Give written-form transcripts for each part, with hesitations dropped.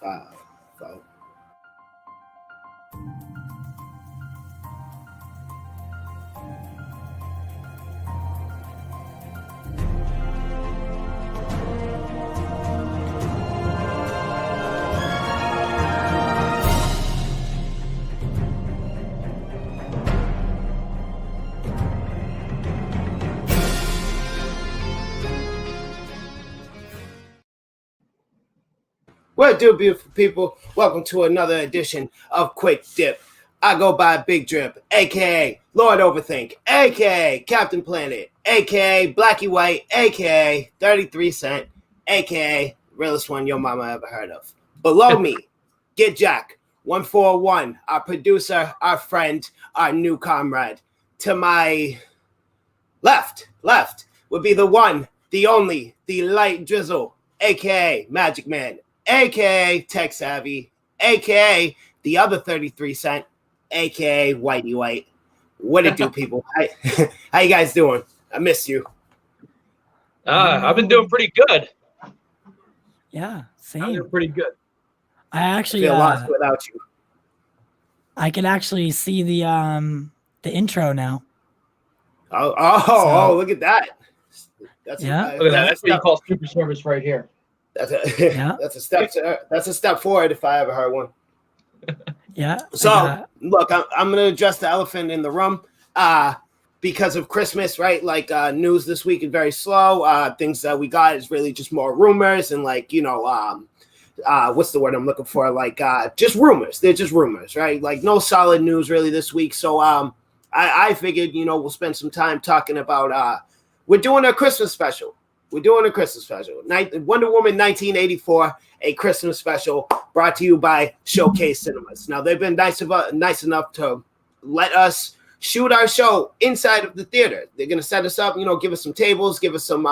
So. What do, beautiful people? Welcome to another edition of Quick Dip. I go by Big Drip, a.k.a. Lord Overthink, a.k.a. Captain Planet, a.k.a. Blackie White, a.k.a. 33 Cent, a.k.a. realest one your mama ever heard of. Below me, Get Jack, 141, our producer, our friend, our new comrade. To my left would be the one, the only, the light drizzle, a.k.a. Magic Man, a.k.a. Tech Savvy, a.k.a. the other 33 Cent, a.k.a. Whitey White. What it do, people? How you guys doing? I miss you. I've been doing pretty good. Yeah, same. I'm doing pretty good. I actually feel lost without you. I can actually see the intro now. Oh, look at that. That's yeah. Look at that. That's what you call super service right here. That's a step forward if I ever heard one. Yeah. So look, I'm gonna address the elephant in the room. Because of Christmas, right? Like news this week is very slow. Things that we got is really just more rumors and what's the word I'm looking for? Like just rumors. They're just rumors, right? Like no solid news really this week. So I figured, we'll spend some time talking about we're doing a Christmas special. Wonder Woman 1984, a Christmas special brought to you by Showcase Cinemas. Now, they've been nice enough to let us shoot our show inside of the theater. They're going to set us up, give us some tables, give us some,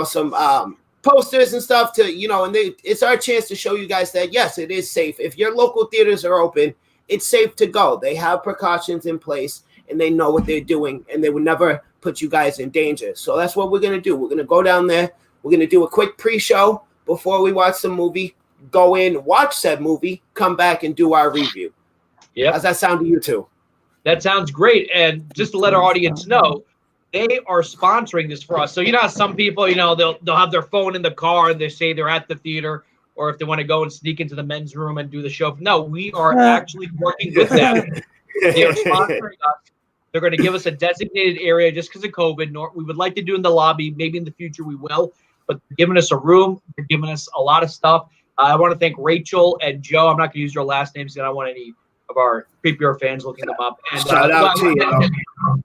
some posters and stuff to, and it's our chance to show you guys that, yes, it is safe. If your local theaters are open, it's safe to go. They have precautions in place and they know what they're doing and they would never put you guys in danger. So that's what we're going to do. We're going to go down there. We're going to do a quick pre-show before we watch the movie, go in, watch said movie, come back and do our review. Yeah. How's that sound to you two? That sounds great. And just to let our audience know, they are sponsoring this for us. So how some people, they'll have their phone in the car and they say they're at the theater, or if they want to go and sneak into the men's room and do the show. No, we are actually working with them. They are sponsoring us. They're going to give us a designated area just because of COVID. We would like to do in the lobby. Maybe in the future we will. But they're giving us a room. They're giving us a lot of stuff. I want to thank Rachel and Joe. I'm not going to use your last names because I don't want any of our creepier fans looking them up. And, shout out to you.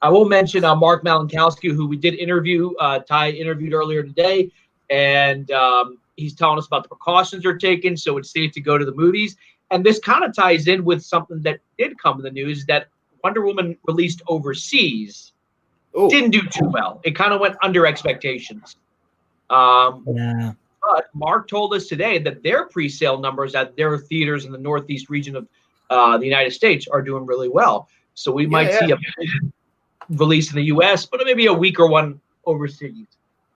I will mention Mark Malinkowski, who we did interview. Ty interviewed earlier today. And he's telling us about the precautions they're taking, so it's safe to go to the movies. And this kind of ties in with something that did come in the news, that Wonder Woman released overseas didn't do too well. It kind of went under expectations. Yeah. But Mark told us today that their pre-sale numbers at their theaters in the Northeast region of the United States are doing really well. So we might see a release in the U.S., but maybe a weaker one overseas.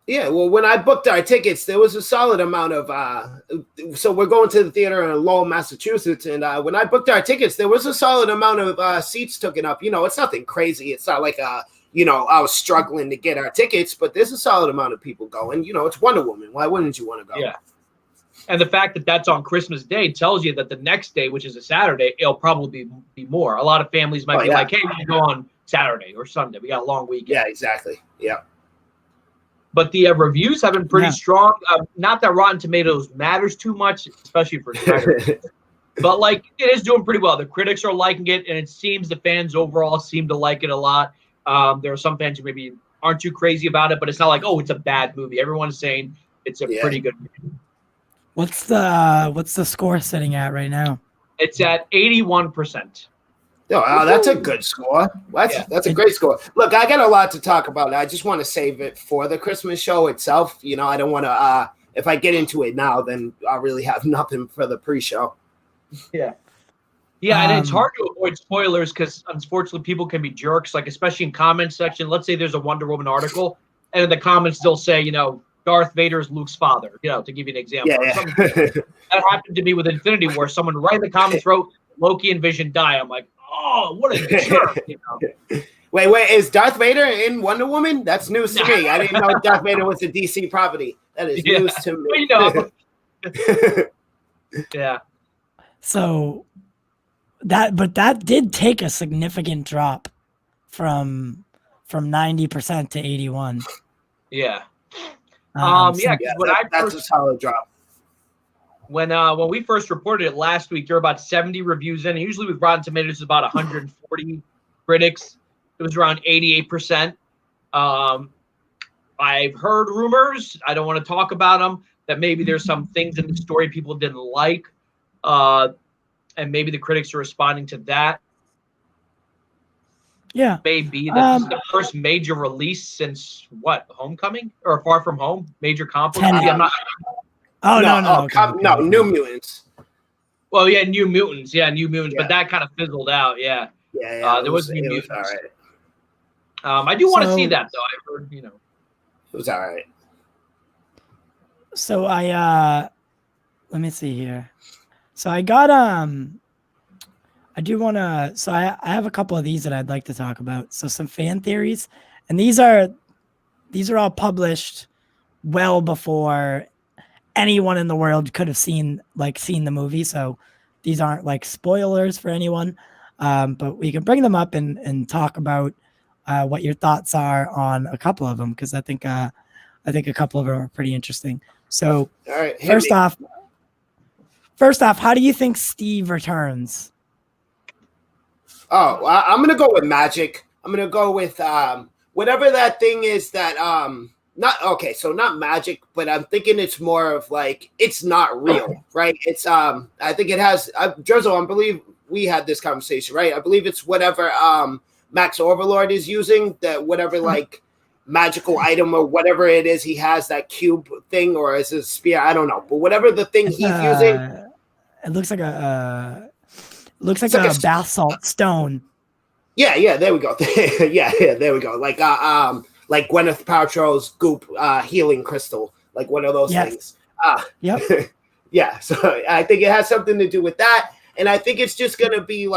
Yeah, well, when I booked our tickets, there was a solid amount of so we're going to the theater in Lowell, Massachusetts, and when I booked our tickets, there was a solid amount of seats taken up. It's nothing crazy. It's not like I was struggling to get our tickets, but there's a solid amount of people going. It's Wonder Woman. Why wouldn't you want to go? Yeah. And the fact that that's on Christmas Day tells you that the next day, which is a Saturday, it'll probably be more. A lot of families might be like, hey, we can go on Saturday or Sunday. We got a long weekend. Yeah, exactly. Yeah. But the reviews have been pretty strong. Not that Rotten Tomatoes matters too much, especially for Snyder. But it is doing pretty well. The critics are liking it, and it seems the fans overall seem to like it a lot. There are some fans who maybe aren't too crazy about it, but it's not like, it's a bad movie. Everyone's saying it's a pretty good movie. What's the score sitting at right now? It's at 81%. Oh, that's a good score. That's a great score. Look, I got a lot to talk about. I just want to save it for the Christmas show itself. I don't want to, if I get into it now, then I'll really have nothing for the pre-show. Yeah. Yeah, and it's hard to avoid spoilers because, unfortunately, people can be jerks, especially in comments section. Let's say there's a Wonder Woman article, and in the comments they'll say, Darth Vader is Luke's father, to give you an example. Yeah. That happened to me with Infinity War. Someone right in the comments wrote Loki and Vision die. I'm like, oh, what a jerk. Wait, is Darth Vader in Wonder Woman? That's news to me. I didn't know Darth Vader was a DC property. That is news to me. Yeah. So that did take a significant drop from 90% to 81. Yeah. That's a solid drop. When we first reported it last week, there were about 70 reviews in. And usually with Rotten Tomatoes, it's about 140 critics. It was around 88%. I've heard rumors. I don't want to talk about them. That maybe there's some things in the story people didn't like, and maybe the critics are responding to that. Yeah, maybe this is the first major release since Homecoming or Far From Home, major comic book. No, New Mutants. Well, yeah, New Mutants, but that kind of fizzled out. Yeah. There was New Mutants. All right. I do want to see that though. I heard, it was all right. So let me see here. So I got I have a couple of these that I'd like to talk about. So some fan theories, and these are all published well before anyone in the world could have seen the movie. So these aren't like spoilers for anyone, but we can bring them up and talk about what your thoughts are on a couple of them, because I think a couple of them are pretty interesting. So all right, first off, how do you think Steve returns? Oh, I'm gonna go with magic. I'm gonna go with whatever that thing is that not magic, but I'm thinking it's more of like it's not real, right? It's I think it has Drizzle. I believe we had this conversation, right? I believe it's whatever Max Overlord is using, that whatever like magical item or whatever it is he has, that cube thing, or is it a spear? I don't know, but whatever the thing he's using, it looks like a bath salt stone. Yeah, there we go. yeah, there we go. Like Gwyneth Paltrow's goop healing crystal, like one of those things. Yep. Yeah, so I think it has something to do with that, and I think it's just gonna be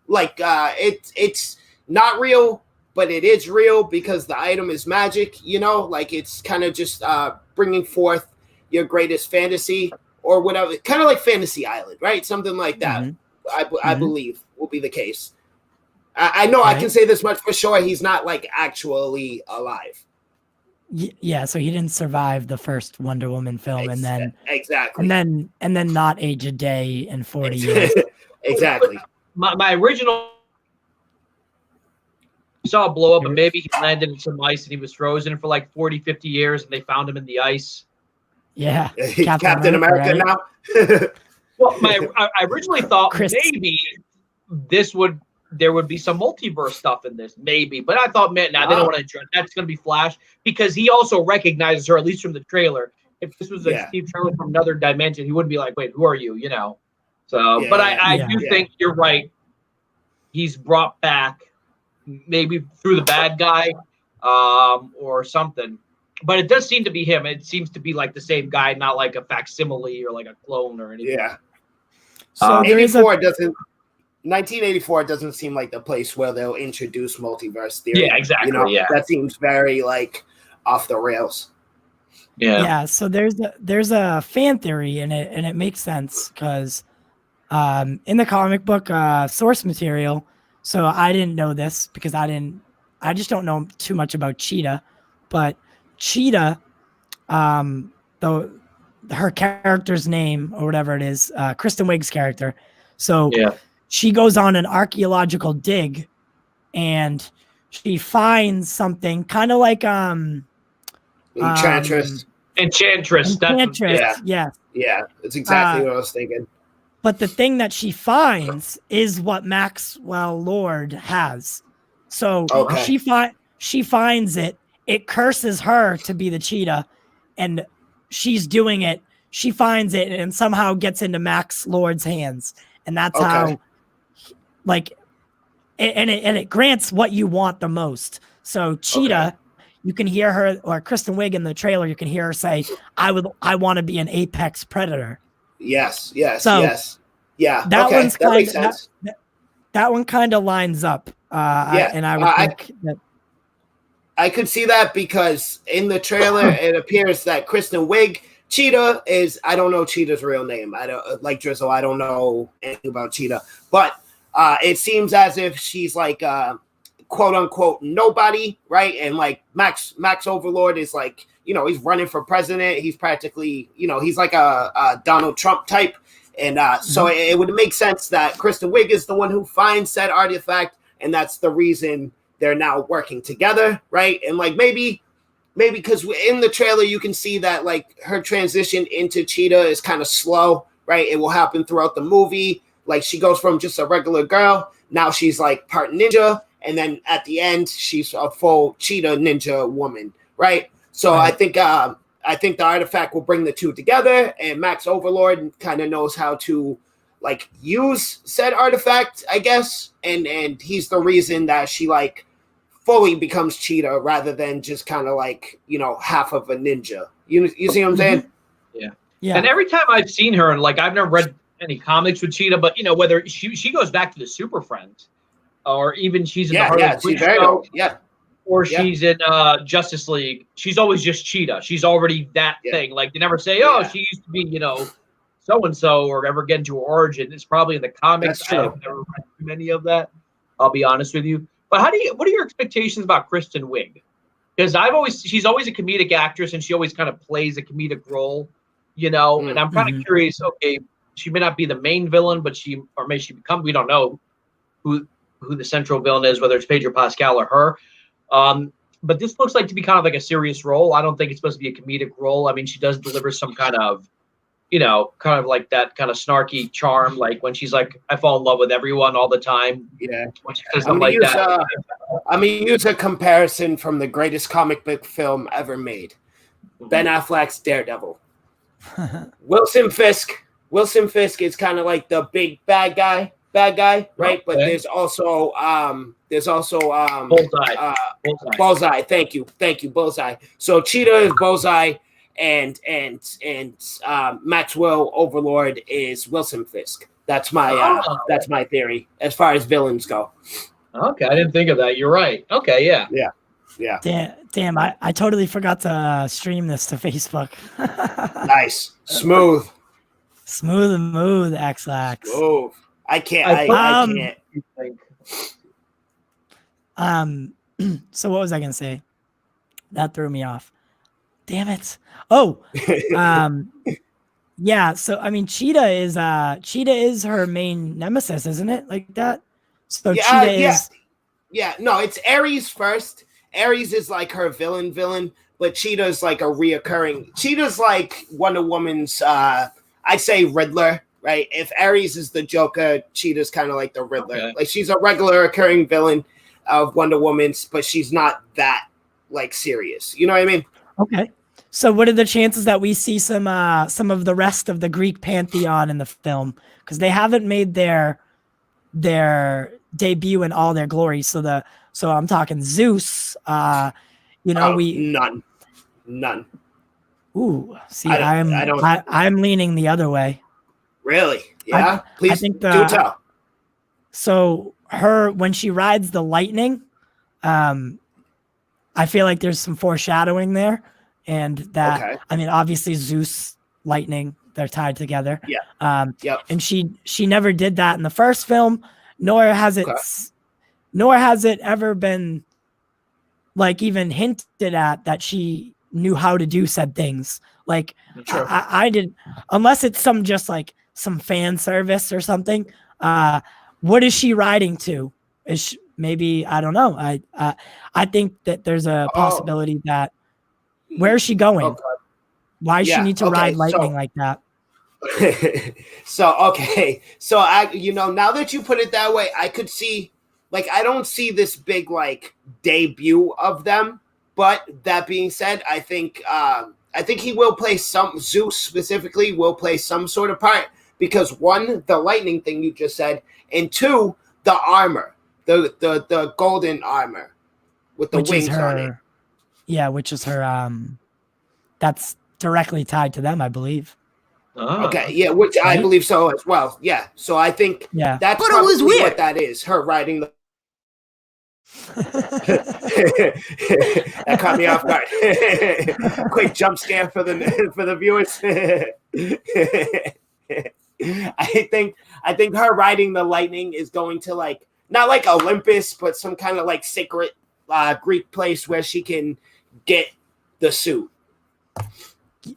it's not real, but it is real because the item is magic. Like it's kind of just bringing forth your greatest fantasy or whatever, kind of like Fantasy Island, right? Something like that. Mm-hmm. I believe will be the case. I know, right. I can say this much for sure. He's not like actually alive. Yeah, so he didn't survive the first Wonder Woman film, and then exactly, and then not age a day in 40 years. Exactly. My original saw a blow up, and maybe he landed in some ice and he was frozen for like 40, 50 years, and they found him in the ice. Yeah, Captain America right? Now. Well, I originally thought maybe there would be some multiverse stuff in this, maybe. But I thought, man, they don't want to address that's going to be Flash, because he also recognizes her, at least from the trailer. If this was Steve Trevor from another dimension, he wouldn't be like, wait, who are you? So, but I do think you're right. He's brought back maybe through the bad guy or something. But it does seem to be him. It seems to be like the same guy, not like a facsimile or like a clone or anything. Yeah. So 1984 doesn't seem like the place where they'll introduce multiverse theory. Yeah, exactly. That seems very like off the rails. Yeah. Yeah. So there's a fan theory in it, and it makes sense because in the comic book source material. So I didn't know this because I just don't know too much about Cheetah, but Cheetah, her character's name or whatever it is, Kristen Wiig's character. So she goes on an archaeological dig, and she finds something kind of like Enchantress. Enchantress. Yeah, that's exactly what I was thinking. But the thing that she finds is what Maxwell Lord has. So she finds it. It curses her to be the Cheetah, and she's doing it. She finds it and somehow gets into Max Lord's hands, and that's how, like, and it grants what you want the most. So Cheetah, you can hear her, or Kristen Wiig in the trailer, you can hear her say, I want to be an apex predator. Yes. So Yeah. that Okay. one's That makes sense. that one kind of lines up. I would think that I could see that because in the trailer it appears that Kristen Wiig, Cheetah is, I don't know Cheetah's real name. I don't like Drizzle. I don't know anything about Cheetah, but it seems as if she's like quote unquote nobody, right? And like Max Overlord is like, he's running for president. He's practically, he's like a Donald Trump type. And so it would make sense that Kristen Wiig is the one who finds said artifact, and that's the reason they're now working together, right? And like maybe because in the trailer you can see that like her transition into Cheetah is kind of slow, right? It will happen throughout the movie. Like she goes from just a regular girl, now she's like part ninja, and then at the end she's a full Cheetah ninja woman, right? So I think the artifact will bring the two together, and Max Overlord kind of knows how to like use said artifact, I guess, and he's the reason that she like fully becomes Cheetah rather than just kind of like, half of a ninja. You see what I'm saying? Yeah. And every time I've seen her, and like I've never read any comics with Cheetah, but whether she goes back to the Super Friends, or even she's in the Harley Quinn show, or she's in Justice League, she's always just Cheetah. She's already that thing. Like they never say, she used to be, so and so, or ever get into her origin. It's probably in the comics. That's true. I've never read too many of that. I'll be honest with you. But what are your expectations about Kristen Wiig? Because she's always a comedic actress, and she always kind of plays a comedic role, and I'm kind of curious. Okay, she may not be the main villain, but may she become? We don't know who the central villain is, whether it's Pedro Pascal or her. But this looks like to be kind of like a serious role. I don't think it's supposed to be a comedic role. I mean, she does deliver some kind of, kind of like that kind of snarky charm, like when she's like, I fall in love with everyone all the time. Yeah. When she says something like that. I'm going to use a comparison from the greatest comic book film ever made. Ben Affleck's Daredevil. Wilson Fisk is kind of like the big bad guy, right? Okay. But there's also Bullseye. Thank you, Bullseye. So Cheetah is Bullseye, and Maxwell Overlord is Wilson Fisk. That's my theory as far as villains go. Okay, I didn't think of that. You're right. Okay, yeah. Damn, I totally forgot to stream this to Facebook. Nice. Smooth, X-Lax. Smooth. I can't. I can't. So what was I gonna say? That threw me off. Damn it. Oh, yeah. So I mean, Cheetah is her main nemesis, isn't it? Like that. So Cheetah is. Yeah. No, it's Ares first. Ares is like her villain, but Cheetah's like a reoccurring. Cheetah's like Wonder Woman's. I say Riddler. Right, if Ares is the Joker, Cheetah's kind of like the Riddler. Okay. Like she's a regular occurring villain of Wonder Woman's, but she's not that like serious. You know what I mean? Okay. So what are the chances that we see some of the rest of the Greek pantheon in the film? Because they haven't made their debut in all their glory. So I'm talking Zeus. None. Ooh, see, I'm leaning the other way. Really? Yeah. Please do tell. So when she rides the lightning, I feel like there's some foreshadowing there, and that I mean, obviously Zeus, lightning, they're tied together. Yeah. And she never did that in the first film, nor has it ever been like even hinted at that she knew how to do said things. Like I did, unless it's some fan service or something. What is she riding to? Maybe, I don't know. I think that there's a possibility that where is she going? Why does she need to ride lightning like that? So I, now that you put it that way, I could see, like, I don't see this big like debut of them. But that being said, I think he will play Zeus specifically will play some sort of part. Because one, the lightning thing you just said, and two, the armor, the golden armor with the wings on it. Yeah, which is her. That's directly tied to them, I believe. Okay, yeah, which I Right? believe so as well. Yeah, so I think Yeah. that's But it was probably weird. what that is. Her writing the. That caught me off guard. Quick jump scare for the viewers. I think her riding the lightning is going to like not like Olympus, but some kind of like sacred Greek place where she can get the suit.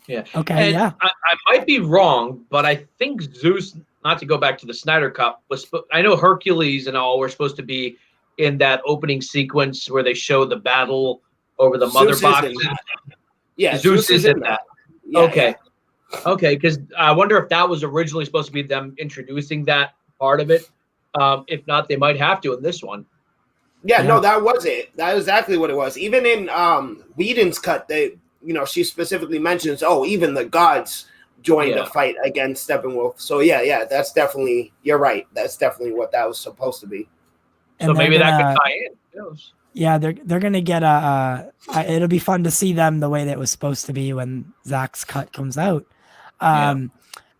Yeah. Okay. And Yeah. I might be wrong, but I think Zeus, not to go back to the Snyder Cut, I know Hercules and all were supposed to be in that opening sequence where they show the battle over the mother Zeus box. is in that. Yeah, Zeus is in that. Yeah, okay. Okay, because I wonder if that was originally supposed to be them introducing that part of it. If not, they might have to in this one. Yeah, no, that was it. That was exactly what it was. Even in Whedon's cut, she specifically mentions, even the gods joined the fight against Steppenwolf. So yeah, that's definitely, you're right. That's definitely what that was supposed to be. So maybe that could tie in. Yes. Yeah, they're gonna get it'll be fun to see them the way that it was supposed to be when Zach's cut comes out.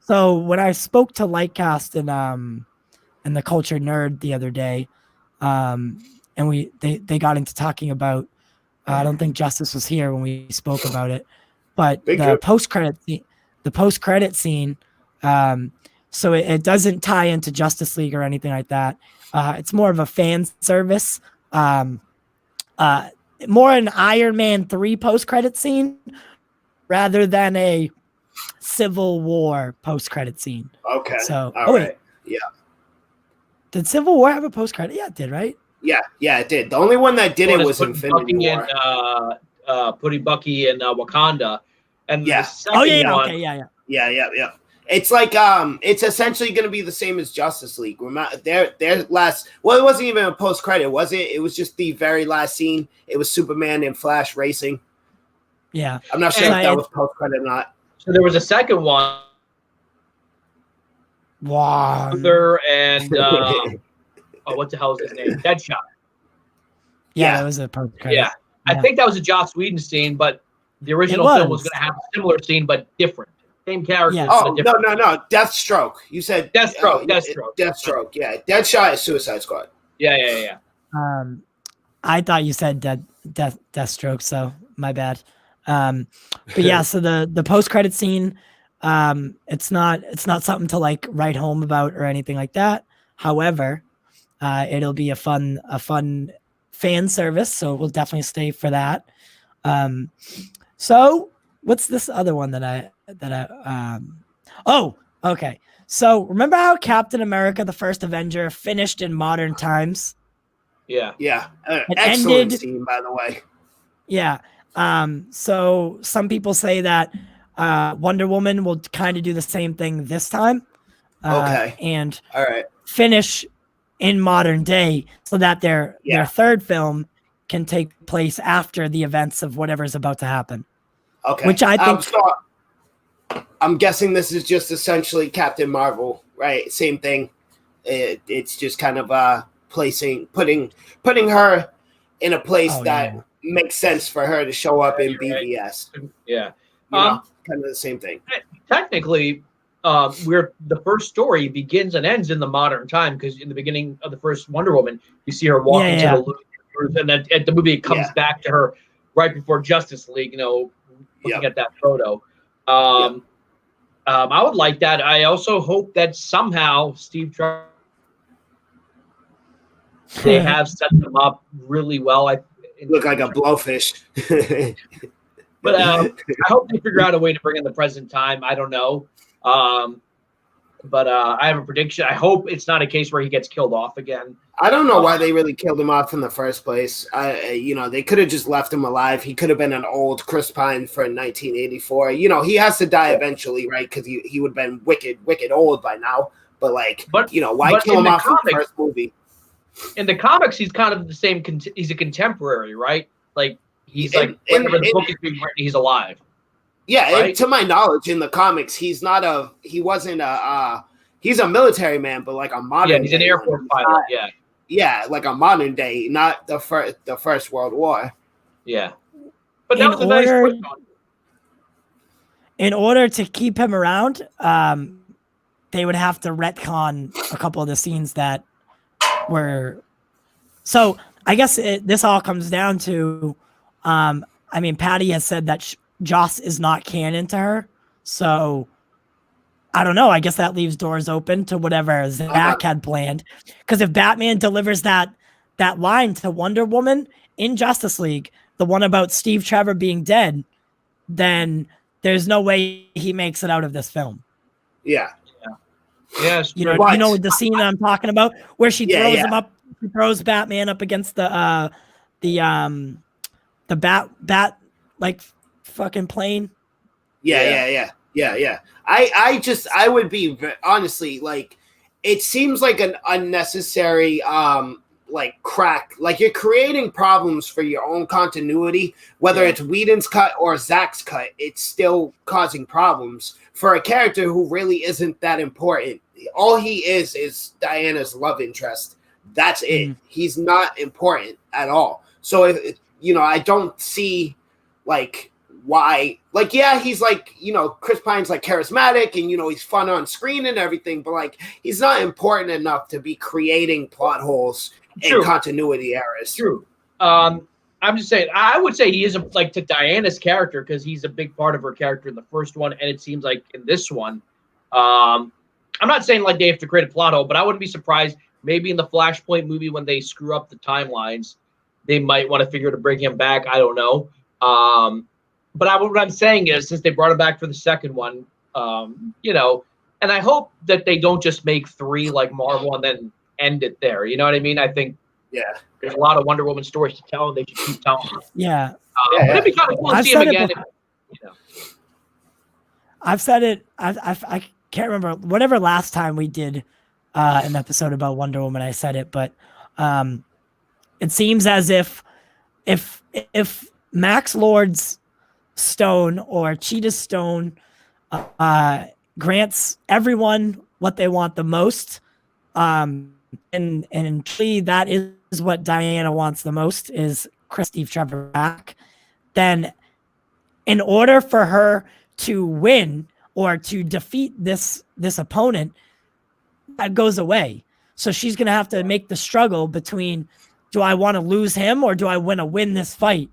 So when I spoke to Lightcast and the Culture Nerd the other day, and they got into talking about I don't think Justice was here when we spoke about it, but the post credit scene, so it doesn't tie into Justice League or anything like that. It's more of a fan service. More an Iron Man 3 post-credit scene rather than a Civil War post-credit scene. Okay. So, right. Yeah. Did Civil War have a post-credit? Yeah, it did, right? Yeah, it did. The only one that didn't was Infinity War. Putting Bucky in Wakanda. And the second one, okay, yeah. Yeah. It's like it's essentially going to be the same as Justice League. Their last, well, it wasn't even a post credit, was it? It was just the very last scene. It was Superman and Flash racing. Yeah, I'm not sure if that was post credit or not. So there was a second one. Wow. And what the hell is his name? Deadshot. Yeah, that was a post credit. Yeah, I think that was a Joss Whedon scene, but the original film was going to have a similar scene, but different. Same character. Yeah. Oh, no. Deathstroke. You said Deathstroke. Deathstroke. Yeah. Deadshot is Suicide Squad. Yeah. I thought you said Deathstroke, so my bad. But yeah, so the post credit scene, it's not something to like write home about or anything like that. However, it'll be a fun fan service, so we'll definitely stay for that. So what's this other one that I okay. So remember how Captain America, the first Avenger, finished in modern times? Yeah. Excellent scene, by the way. Yeah. So some people say that Wonder Woman will kind of do the same thing this time. Okay. And all right, finish in modern day so that their third film can take place after the events of whatever's about to happen. Okay. Which I think I'm guessing this is just essentially Captain Marvel, right? Same thing. It's just kind of putting her in a place that makes sense for her to show up in BVS. Yeah. Kind of the same thing. Technically, where the first story begins and ends in the modern time, because in the beginning of the first Wonder Woman, you see her walking to the Louvre, and then at the movie it comes back to her right before Justice League, looking at that photo. I would like that. I also hope that somehow Steve Trevor, they have set them up really well. Look like a blowfish. But I hope they figure out a way to bring in the present time. I don't know. But I have a prediction. I hope it's not a case where he gets killed off again. I don't know why they really killed him off in the first place. They could have just left him alive. He could have been an old Chris Pine for 1984. He has to die eventually, right? Because he would have been wicked old by now. But why kill him off in the first movie? In the comics, he's kind of the same. He's a contemporary, right? Like he's whenever the book is being written, he's alive. Yeah, right? And to my knowledge, in the comics, he's a military man, but like a modern. Yeah, he's an Air Force pilot. Yeah, like a modern day, not the first World War. Yeah, But that was a nice twist on it. In order to keep him around, they would have to retcon a couple of the scenes that were. So I guess this all comes down to, I mean, Patty has said that Joss is not canon to her. So I don't know. I guess that leaves doors open to whatever Zack had planned. Because if Batman delivers that line to Wonder Woman in Justice League, the one about Steve Trevor being dead, then there's no way he makes it out of this film. Yeah. Yes. You know the scene that I'm talking about where she throws him up, she throws Batman up against the bat like fucking plane. Yeah. I would be honestly like, it seems like an unnecessary like crack. Like you're creating problems for your own continuity, whether it's Whedon's cut or Zack's cut. It's still causing problems for a character who really isn't that important. All he is Diana's love interest. That's it. He's not important at all. So if I don't see like why, like, yeah, he's like, Chris Pine's like charismatic and he's fun on screen and everything, but like he's not important enough to be creating plot holes and continuity errors. True. I'm just saying, I would say he isn't like to Diana's character because he's a big part of her character in the first one, and it seems like in this one, I'm not saying like they have to create a plot hole, but I wouldn't be surprised maybe in the Flashpoint movie when they screw up the timelines, they might want to figure to bring him back. I don't know. But what I'm saying is, since they brought him back for the second one, and I hope that they don't just make 3 like Marvel and then end it there. You know what I mean? I think there's a lot of Wonder Woman stories to tell, and they should keep telling them. Yeah. But it'd be kind of cool to see him again. I've said it. I can't remember whatever last time we did an episode about Wonder Woman. I said it, but it seems as if Max Lord's stone or Cheetah's stone grants everyone what they want the most, and truly that is what Diana wants the most, is Steve Trevor back. Then in order for her to win or to defeat this opponent, that goes away. So she's going to have to make the struggle between, do I want to lose him or do I want to win this fight?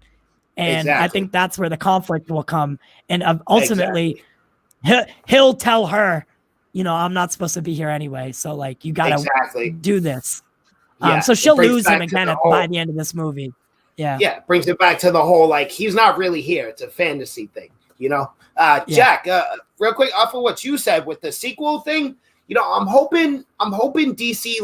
And I think that's where the conflict will come. And ultimately, he'll tell her, I'm not supposed to be here anyway. So like, you got to do this. So she'll lose him again by the end of this movie. Yeah. Yeah. Brings it back to the whole, like, he's not really here. It's a fantasy thing, Jack, real quick off of what you said with the sequel thing, I'm hoping DC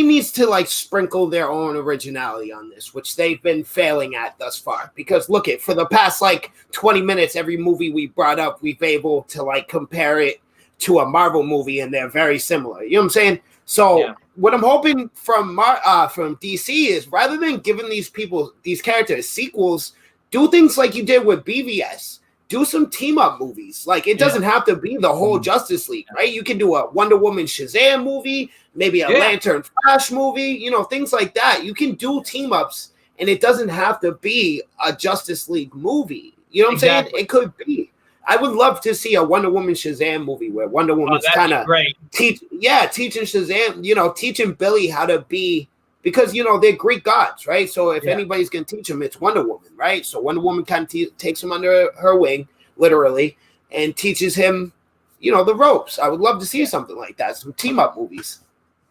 needs to like sprinkle their own originality on this, which they've been failing at thus far. Because look for the past like 20 minutes, every movie we brought up, we've been able to like compare it to a Marvel movie, and they're very similar. You know what I'm saying? So what I'm hoping from DC is, rather than giving these characters sequels, do things like you did with BVS. Do some team up movies. Like, it doesn't have to be the whole Justice League, right? You can do a Wonder Woman Shazam movie, maybe a Lantern Flash movie, things like that. You can do team ups, and it doesn't have to be a Justice League movie. You know what I'm saying? It could be. I would love to see a Wonder Woman Shazam movie where Wonder Woman's kind of teaching Shazam, teaching Billy how to be, because they're Greek gods, right? So if anybody's gonna teach him, it's Wonder Woman, right? So Wonder Woman kind of takes him under her wing, literally, and teaches him, the ropes. I would love to see something like that, some team up movies.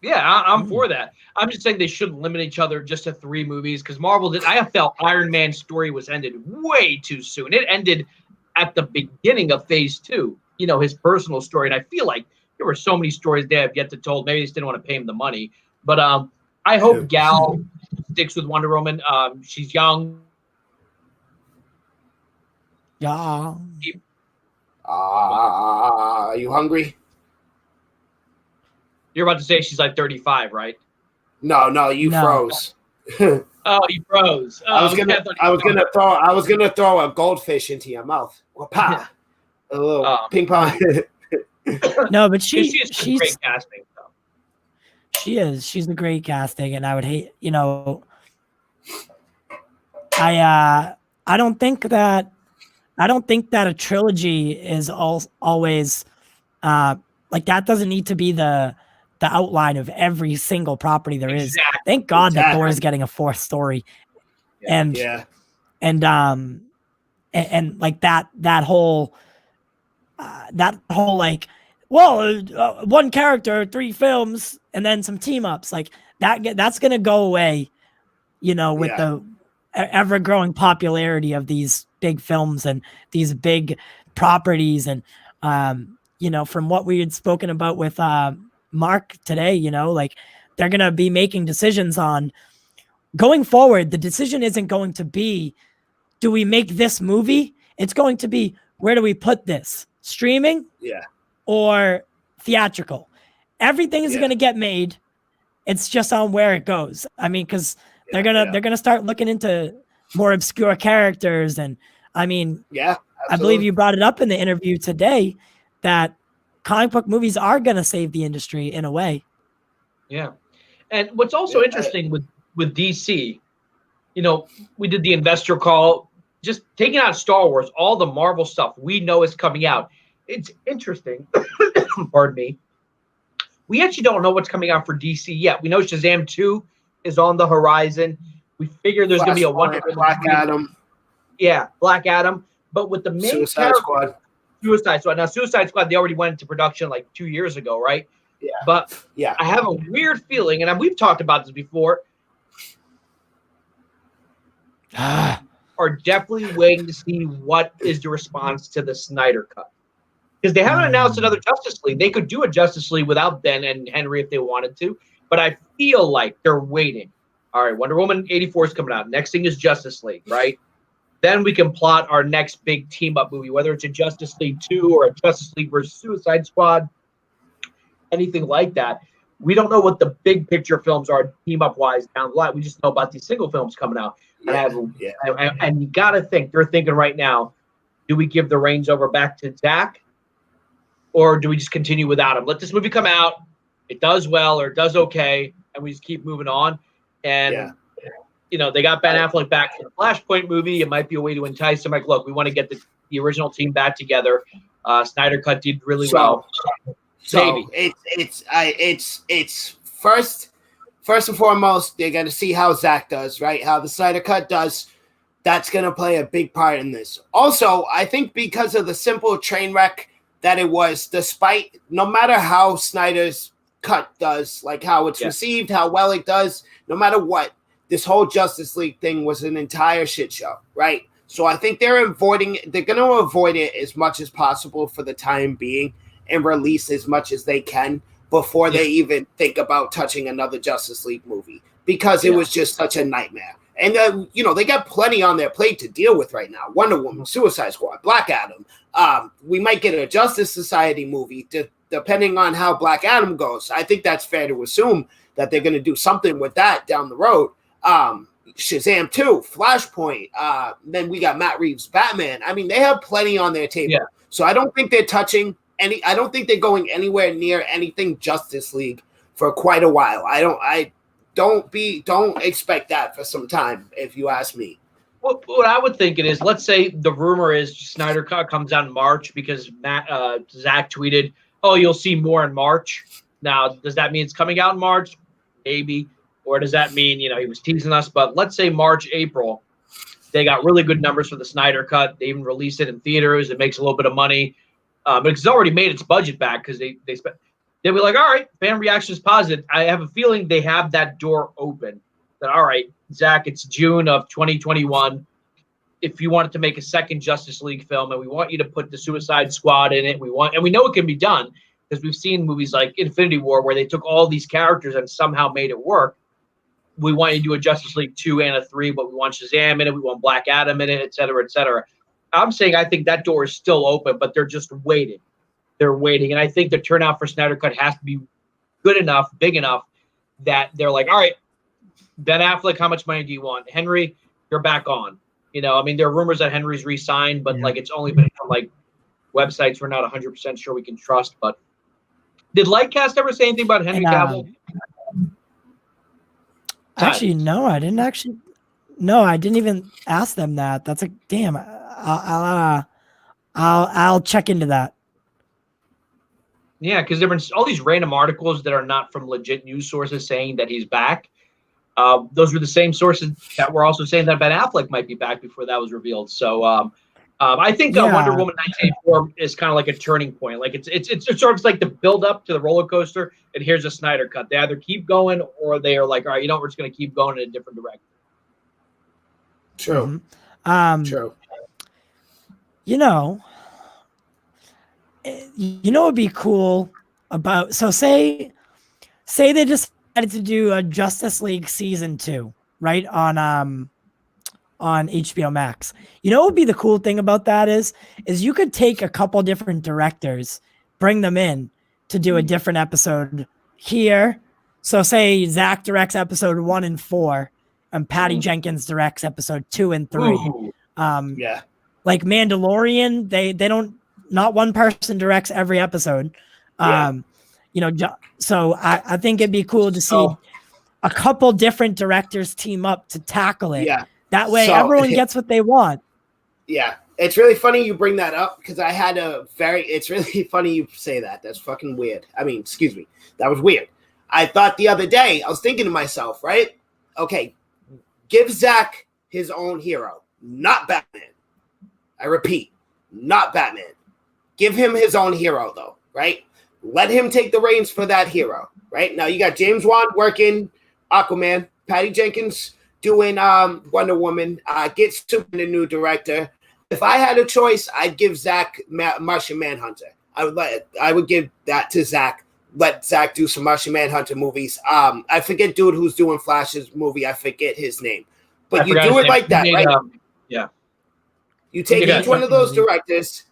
Yeah, I'm for that. I'm just saying they shouldn't limit each other just to 3 movies, because Marvel did. I felt Iron Man's story was ended way too soon. It ended at the beginning of Phase 2, his personal story, and I feel like there were so many stories they have yet to tell. Maybe they just didn't want to pay him the money, but I hope Gal sticks with Wonder Woman. She's young. Yeah. Are you hungry? You're about to say she's like 35, right? No, you froze. Oh, you froze. Oh, I was gonna throw a goldfish into your mouth. A little ping pong. No, but she's great casting. She is. She's a great casting, and I would hate, I don't think that a trilogy is always like that doesn't need to be the outline of every single property there is. Exactly. Thank God that Thor is getting a fourth story. And like that whole like, well, one character, 3 films, and then some team ups, like that's gonna go away, with the ever growing popularity of these big films and these big properties. And from what we had spoken about with Mark today, like they're gonna be making decisions on going forward. The decision isn't going to be, do we make this movie? It's going to be, where do we put this? Streaming? Or theatrical? Everything is going to get made. It's just on where it goes. I mean, because they're gonna start looking into more obscure characters. And I mean, I believe you brought it up in the interview today that comic book movies are gonna save the industry in a way. Yeah. And what's also interesting with DC, we did the investor call, just taking out Star Wars, all the Marvel stuff we know is coming out. It's interesting. Pardon me. We actually don't know what's coming out for DC yet. We know Shazam 2 is on the horizon. We figure there's going to be a WonderWoman. Black Adam. Yeah, Black Adam. But with the main Suicide Squad. Now, Suicide Squad, they already went into production like 2 years ago, right? Yeah. But I have a weird feeling, and we've talked about this before, are definitely waiting to see what is the response to the Snyder Cut. Because they haven't announced another Justice League. They could do a Justice League without Ben and Henry if they wanted to, but I feel like they're waiting. All right, WonderWoman1984 is coming out. Next thing is Justice League, right? Then we can plot our next big team-up movie, whether it's a Justice League 2 or a Justice League versus Suicide Squad, anything like that. We don't know what the big picture films are team-up-wise down the line. We just know about these single films coming out. And you got to think, they're thinking right now, do we give the reins over back to Zach? Or do we just continue without him? Let this movie come out. It does well or it does okay, and we just keep moving on. And, they got Ben Affleck back for the Flashpoint movie. It might be a way to entice them. Like, look, we want to get the original team back together. Snyder Cut did really well. So it's first and foremost, they're going to see how Zach does, right? How the Snyder Cut does. That's going to play a big part in this. Also, I think because of the simple train wreck that it was, despite no matter how Snyder's cut does, like how it's received, how well it does, no matter what, this whole Justice League thing was an entire shit show, right? So I think they're going to avoid it as much as possible for the time being and release as much as they can before they even think about touching another Justice League movie, because it was just such a nightmare. And, they got plenty on their plate to deal with right now. Wonder Woman, Suicide Squad, Black Adam. We might get a Justice Society movie, depending on how Black Adam goes. I think that's fair to assume that they're going to do something with that down the road. Shazam 2, Flashpoint. Then we got Matt Reeves' Batman. I mean, they have plenty on their table. Yeah. So I don't think they're touching I don't think they're going anywhere near anything Justice League for quite a while. Don't expect that for some time, if you ask me. What I would think it is, let's say the rumor is Snyder Cut comes out in March because Zach tweeted, "Oh, you'll see more in March." Now, does that mean it's coming out in March? Maybe. Or does that mean, he was teasing us? But let's say March, April, they got really good numbers for the Snyder Cut. They even released it in theaters. It makes a little bit of money. But it's already made its budget back because they spent. They'll be like, all right, fan reaction is positive. I have a feeling they have that door open. That, all right, Zach, it's June of 2021. If you wanted to make a second Justice League film and we want you to put the Suicide Squad in it, and we know it can be done because we've seen movies like Infinity War where they took all these characters and somehow made it work. We want you to do a Justice League 2 and a 3, but we want Shazam in it. We want Black Adam in it, et cetera, et cetera. I'm saying I think that door is still open, but they're just waiting. They're waiting. And I think the turnout for Snyder Cut has to be good enough, big enough, that they're like, all right, Ben Affleck, how much money do you want? Henry, you're back on. There are rumors that Henry's re-signed, but it's only been from websites we're not 100% sure we can trust. But did Lightcast ever say anything about Henry Cavill? Actually, no, I didn't actually. No, I didn't even ask them that. That's a damn. I'll check into that. Yeah, because there have been all these random articles that are not from legit news sources saying that he's back. Those were the same sources that were also saying that Ben Affleck might be back before that was revealed. So I think Wonder Woman 1984 is kind of like a turning point. Like it's sort of like the build up to the roller coaster, and here's a Snyder cut. They either keep going or they are like, all right, we're just going to keep going in a different direction. True. True. What would be cool about, so say they decided to do a Justice League season 2, right, on HBO Max. What would be the cool thing about that is you could take a couple different directors, bring them in to do a different episode here. So say Zach directs episode 1 and 4, and Patty Jenkins directs episode 2 and 3. Yeah. Like Mandalorian, they don't, not one person directs every episode. So I think it'd be cool to see a couple different directors team up to tackle it. Yeah. That way everyone gets what they want. Yeah. It's really funny you bring that up because I had it's really funny you say that. That's fucking weird. I mean, excuse me. That was weird. I thought the other day, I was thinking to myself, right? Okay, give Zach his own hero, not Batman. I repeat, not Batman. Give him his own hero, though, right? Let him take the reins for that hero, right? Now you got James Wan working Aquaman, Patty Jenkins doing Wonder Woman, get Superman a new director. If I had a choice, I'd give Zach Martian Manhunter. I would give that to Zach. Let Zach do some Martian Manhunter movies. I forget dude who's doing Flash's movie. I forget his name. But you do it like that, right? Yeah. You take each one of those directors.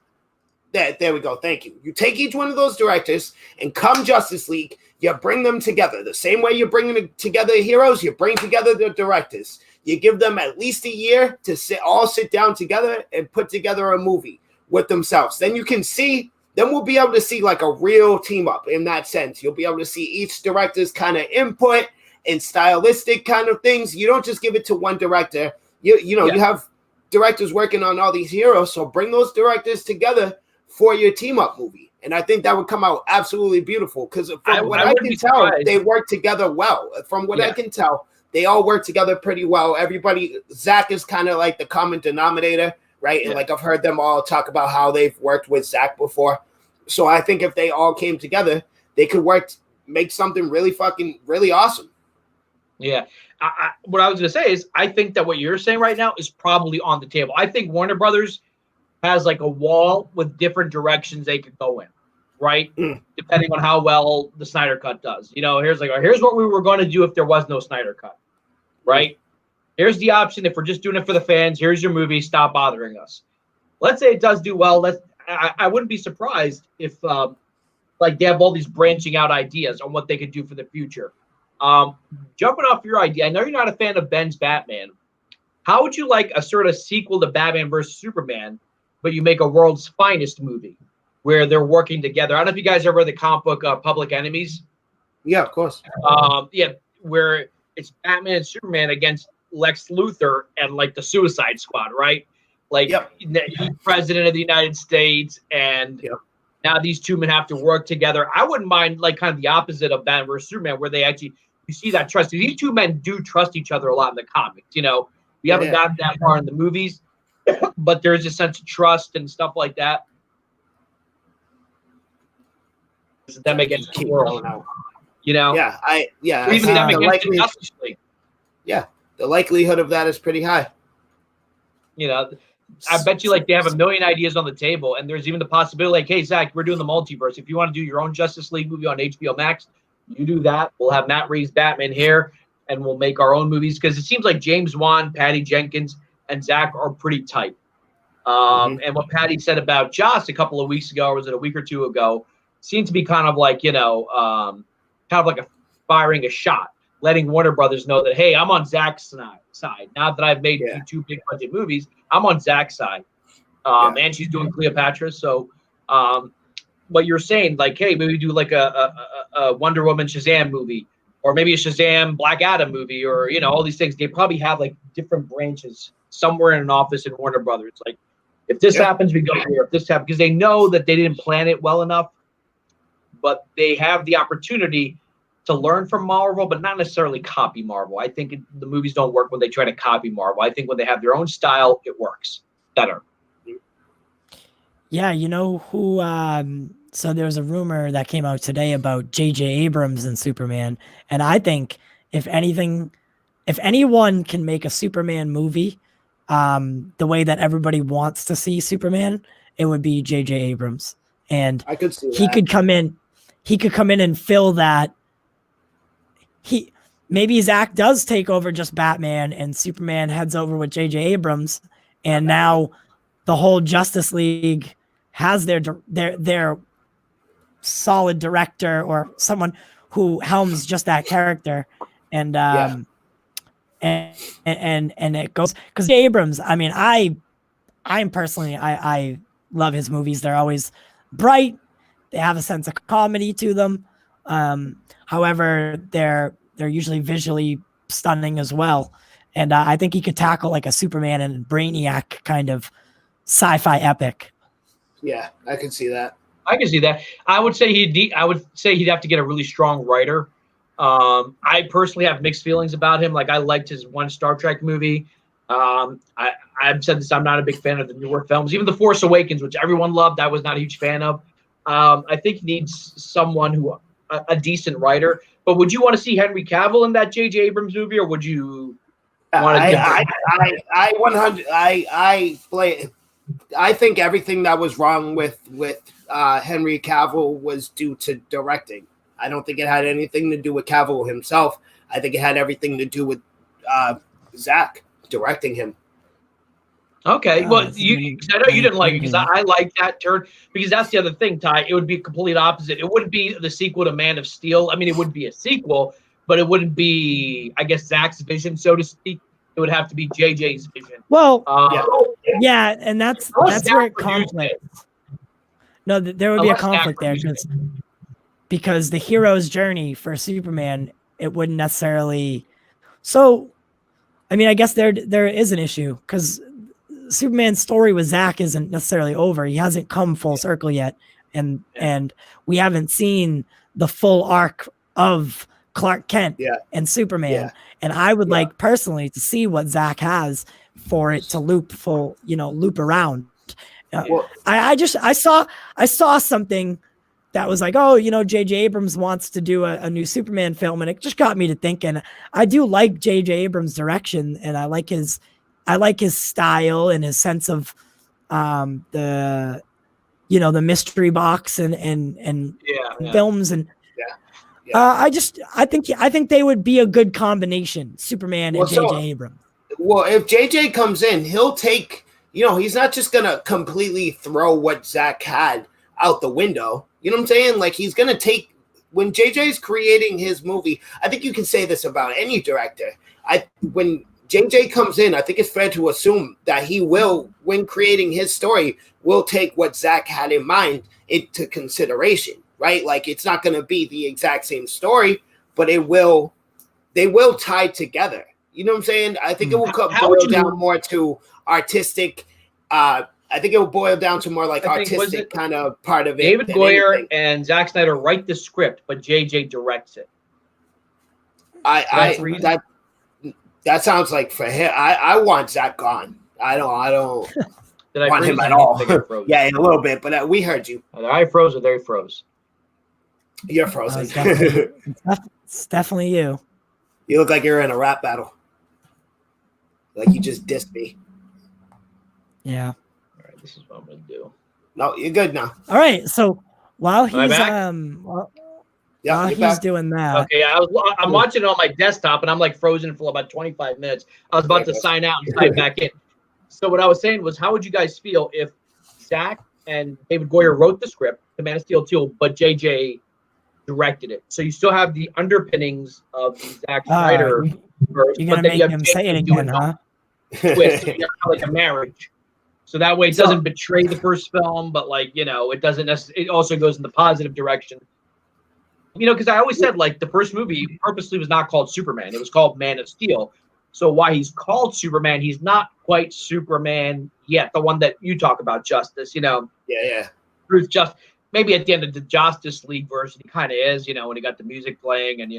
There we go. Thank you. You take each one of those directors and come Justice League, you bring them together. The same way you're bringing together heroes, you bring together the directors. You give them at least a year to sit down together and put together a movie with themselves. Then we'll be able to see like a real team up in that sense. You'll be able to see each director's kind of input and stylistic kind of things. You don't just give it to one director. You have directors working on all these heroes, so bring those directors together for your team up movie. And I think that would come out absolutely beautiful because from what I can tell, they work together well. From what I can tell, they all work together pretty well. Everybody, Zach is kind of like the common denominator, right? And like I've heard them all talk about how they've worked with Zach before. So I think if they all came together, they could make something really awesome. Yeah. What I was going to say is I think that what you're saying right now is probably on the table. I think Warner Brothers has like a wall with different directions they could go in, right? Depending on how well the Snyder Cut does. Here's what we were going to do if there was no Snyder Cut, right? Here's the option if we're just doing it for the fans. Here's your movie. Stop bothering us. Let's say it does do well. I wouldn't be surprised if they have all these branching out ideas on what they could do for the future. Jumping off your idea, I know you're not a fan of Ben's Batman. How would you like a sort of sequel to Batman versus Superman, but you make a world's finest movie where they're working together? I don't know if you guys ever read the comic book Public Enemies. Yeah, of course. Where it's Batman and Superman against Lex Luthor and like the Suicide Squad, right? He's president of the United States, and now these two men have to work together. I wouldn't mind like kind of the opposite of Batman versus Superman, where they actually you see that trust. These two men do trust each other a lot in the comics. We haven't gotten that far in the movies. But there's a sense of trust and stuff like that. Them against the world, Yeah, even them against the Justice League. Yeah, the likelihood of that is pretty high. I bet you they have a million ideas on the table, and there's even the possibility hey, Zach, we're doing the multiverse. If you want to do your own Justice League movie on HBO Max, you do that. We'll have Matt Reeves' Batman here, and we'll make our own movies because it seems like James Wan, Patty Jenkins, and Zach are pretty tight. And what Patty said about Joss a couple of weeks ago, or was it a week or two ago, seemed to be kind of like, firing a shot, letting Warner Brothers know that, hey, I'm on Zach's side. Now that I've made two big budget movies, I'm on Zach's side. And she's doing Cleopatra. So what you're saying, hey, maybe do like a Wonder Woman Shazam movie, or maybe a Shazam Black Adam movie, or all these things. They probably have like different branches somewhere in an office in Warner Brothers. Like, if this happens, we go here. If this happens, because they know that they didn't plan it well enough, but they have the opportunity to learn from Marvel, but not necessarily copy Marvel. I think the movies don't work when they try to copy Marvel. I think when they have their own style, it works better. Yeah, you know who? So there was a rumor that came out today about J.J. Abrams and Superman, and I think if anyone can make a Superman movie, the way that everybody wants to see Superman, it would be J.J. Abrams, and I could see he could come in. He could come in and fill that. Maybe Zach does take over just Batman, and Superman heads over with J.J. Abrams, and now the whole Justice League has their solid director or someone who helms just that character, and it goes because Abrams. I mean, I'm personally I love his movies. They're always bright. They have a sense of comedy to them. However, they're usually visually stunning as well. And I think he could tackle like a Superman and Brainiac kind of sci-fi epic. Yeah, I can see that. I can see that. I would say he'd have to get a really strong writer. I personally have mixed feelings about him. Like, I liked his one Star Trek movie. I've said this. I'm not a big fan of the newer films, even The Force Awakens, which everyone loved. I was not a huge fan of. I think he needs someone a decent writer. But would you want to see Henry Cavill in that J.J. Abrams movie, or would you want to? I think everything that was wrong with Henry Cavill was due to directing. I don't think it had anything to do with Cavill himself. I think it had everything to do with Zach directing him. Okay, well, I know you didn't like it because I like that turn, because that's the other thing, Ty. It would be complete opposite. It wouldn't be the sequel to Man of Steel. I mean, it would be a sequel, but it wouldn't be, I guess, Zach's vision, so to speak. It would have to be JJ's vision. Well, yeah, and that's where it conflicts. No, there would be a conflict there because the hero's journey for Superman, it wouldn't necessarily. So, I mean, I guess there is an issue because Superman's story with Zach isn't necessarily over. He hasn't come full circle yet, and we haven't seen the full arc of Clark Kent and Superman. Yeah. And I would like personally to see what Zach has for it to loop around. I saw something that was like, oh, J.J. Abrams wants to do a new Superman film, and it just got me to thinking. I do like J.J. Abrams' direction, and I like his style and his sense of the mystery box and films and I think they would be a good combination, Superman and J.J. Abrams. Well, if J.J. comes in, he'll take, he's not just gonna completely throw what Zach had out the window. You know what I'm saying? Like, he's gonna take, when J.J.'s creating his movie, I think you can say this about any director. When JJ comes in, I think it's fair to assume that he will, when creating his story, will take what Zach had in mind into consideration, right? Like, it's not going to be the exact same story, but they will tie together. You know what I'm saying? I think it will boil down more to artistic. I think it will boil down to more like artistic kind of part of it. David Goyer and Zack Snyder write the script, but JJ directs it. That sounds like for him. I want Zach gone. I don't want him at all. Yeah, in a little bit, but we heard you. I froze or they froze. You're frozen. It's definitely you. You look like you're in a rap battle. Like you just dissed me. Yeah. All right, this is what I'm gonna do. No, you're good now. All right. So while he's he's doing that. Okay, I'm watching it on my desktop, and I'm like frozen for about 25 minutes. I was about to sign out and sign back in. So what I was saying was, how would you guys feel if Zach and David Goyer wrote the script, The Man of Steel 2, but JJ directed it? So you still have the underpinnings of the Zack Snyder verse, you're gonna make him say it again, huh? Twist, so you have like a marriage. So that way it doesn't betray the first film, but it doesn't necessarily. It also goes in the positive direction. because I always said like the first movie purposely was not called Superman. It was called Man of Steel. So why he's called Superman, he's not quite Superman yet. The one that you talk about, Justice, Yeah. Truth, just maybe at the end of the Justice League version, he kind of is, when he got the music playing and,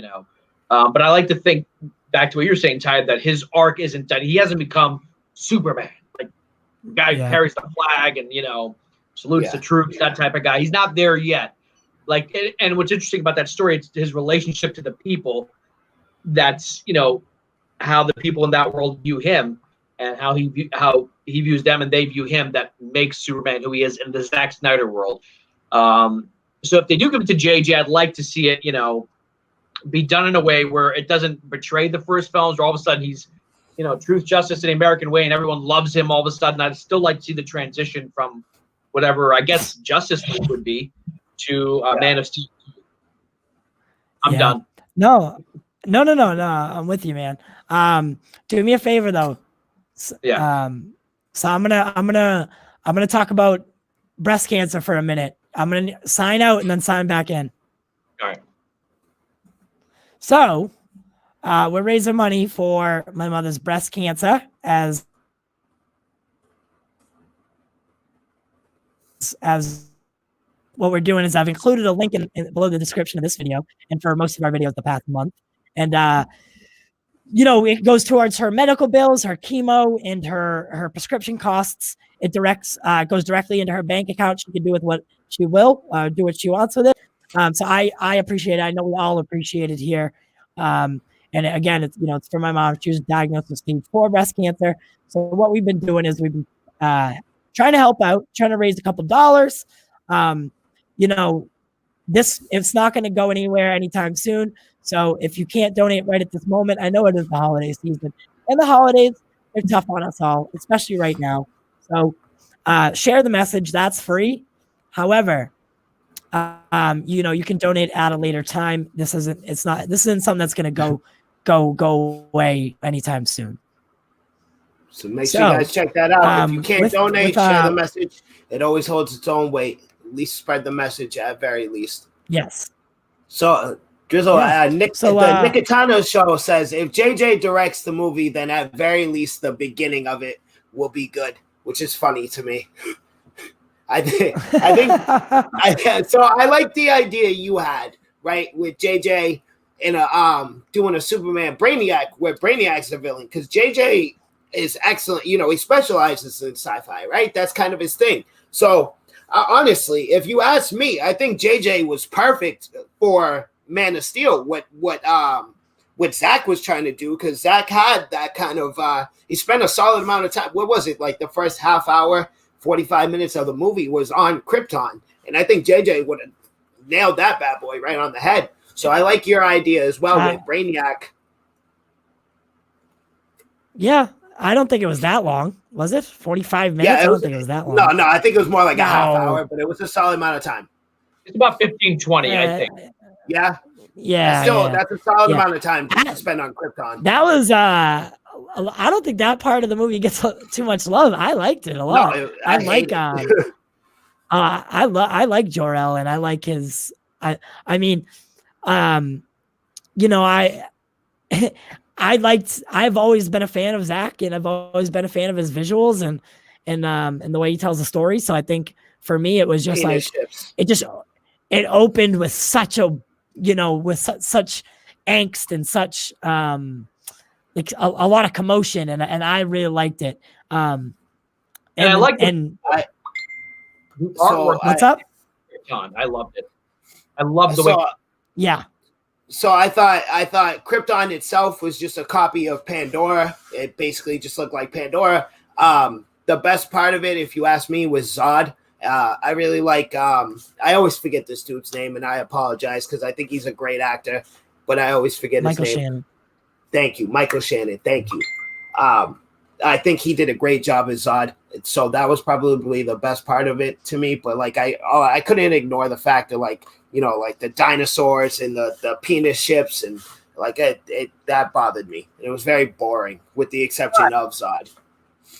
but I like to think back to what you're saying, Ty, that his arc isn't done. He hasn't become Superman, like guy who carries the flag and, salutes the troops, that type of guy. He's not there yet. Like, and what's interesting about that story, it's his relationship to the people. That's, how the people in that world view him and how he views them and they view him, that makes Superman who he is in the Zack Snyder world. So if they do give it to JJ, I'd like to see it, be done in a way where it doesn't betray the first films, or all of a sudden he's, truth, justice, and the American way, and everyone loves him all of a sudden. I'd still like to see the transition from whatever, I guess, Justice League would be to Man of Steel. I'm done. No, I'm with you, man. Do me a favor though. So I'm gonna talk about breast cancer for a minute. I'm gonna sign out and then sign back in. All right. So we're raising money for my mother's breast cancer as what we're doing is I've included a link below the description of this video and for most of our videos the past month. And, it goes towards her medical bills, her chemo, and her prescription costs. It goes directly into her bank account. She can do with what she will, do what she wants with it. So I appreciate it. I know we all appreciate it here. And again, it's for my mom. She was diagnosed with stage 4 breast cancer. So what we've been doing is we've been trying to help out, trying to raise a couple dollars. It's not going to go anywhere anytime soon. So if you can't donate right at this moment, I know it is the holiday season, and the holidays are tough on us all, especially right now. So share the message. That's free. However, you can donate at a later time. This isn't something that's going to go away anytime soon. So make sure you guys check that out. If you can't donate, share the message. It always holds its own weight. At least spread the message at very least. Yes. So Drizzle, Nick, the Nicotano show says if JJ directs the movie, then at very least the beginning of it will be good, which is funny to me. I think so. I like the idea you had, right, with JJ in doing a Superman Brainiac where Brainiac's the villain, because JJ is excellent. He specializes in sci-fi, right? That's kind of his thing. So honestly, if you ask me, I think JJ was perfect for Man of Steel. What Zach was trying to do, because Zach had that kind of he spent a solid amount of time. What was it, like the first half hour, 45 minutes of the movie was on Krypton, and I think JJ would have nailed that bad boy right on the head. So I like your idea as well with Brainiac. Yeah, I don't think it was that long. Was it 45 minutes? I don't think it was that long. No, I think it was more like a half hour, but it was a solid amount of time. It's about 15-20, I think. Yeah. That's a solid amount of time to spend on Krypton. That was I don't think that part of the movie gets too much love. I liked it a lot. No, I like Jor-El, and I like his I've always been a fan of Zach, and I've always been a fan of his visuals and the way he tells the story. So I think for me it was just it opened with such a such angst and such like a lot of commotion, and I really liked it. And I like what's up? I loved it. I loved the way. Yeah. So I thought Krypton itself was just a copy of Pandora. It basically just looked like Pandora. The best part of it, if you ask me, was Zod. I really like. I always forget this dude's name, and I apologize because I think he's a great actor, but I always forget his name. Shannon. Thank you, Michael Shannon. Thank you. I think he did a great job as Zod. So that was probably the best part of it to me. But like I couldn't ignore the fact that like the dinosaurs and the penis ships and like it that bothered me. It was very boring, with the exception of Zod.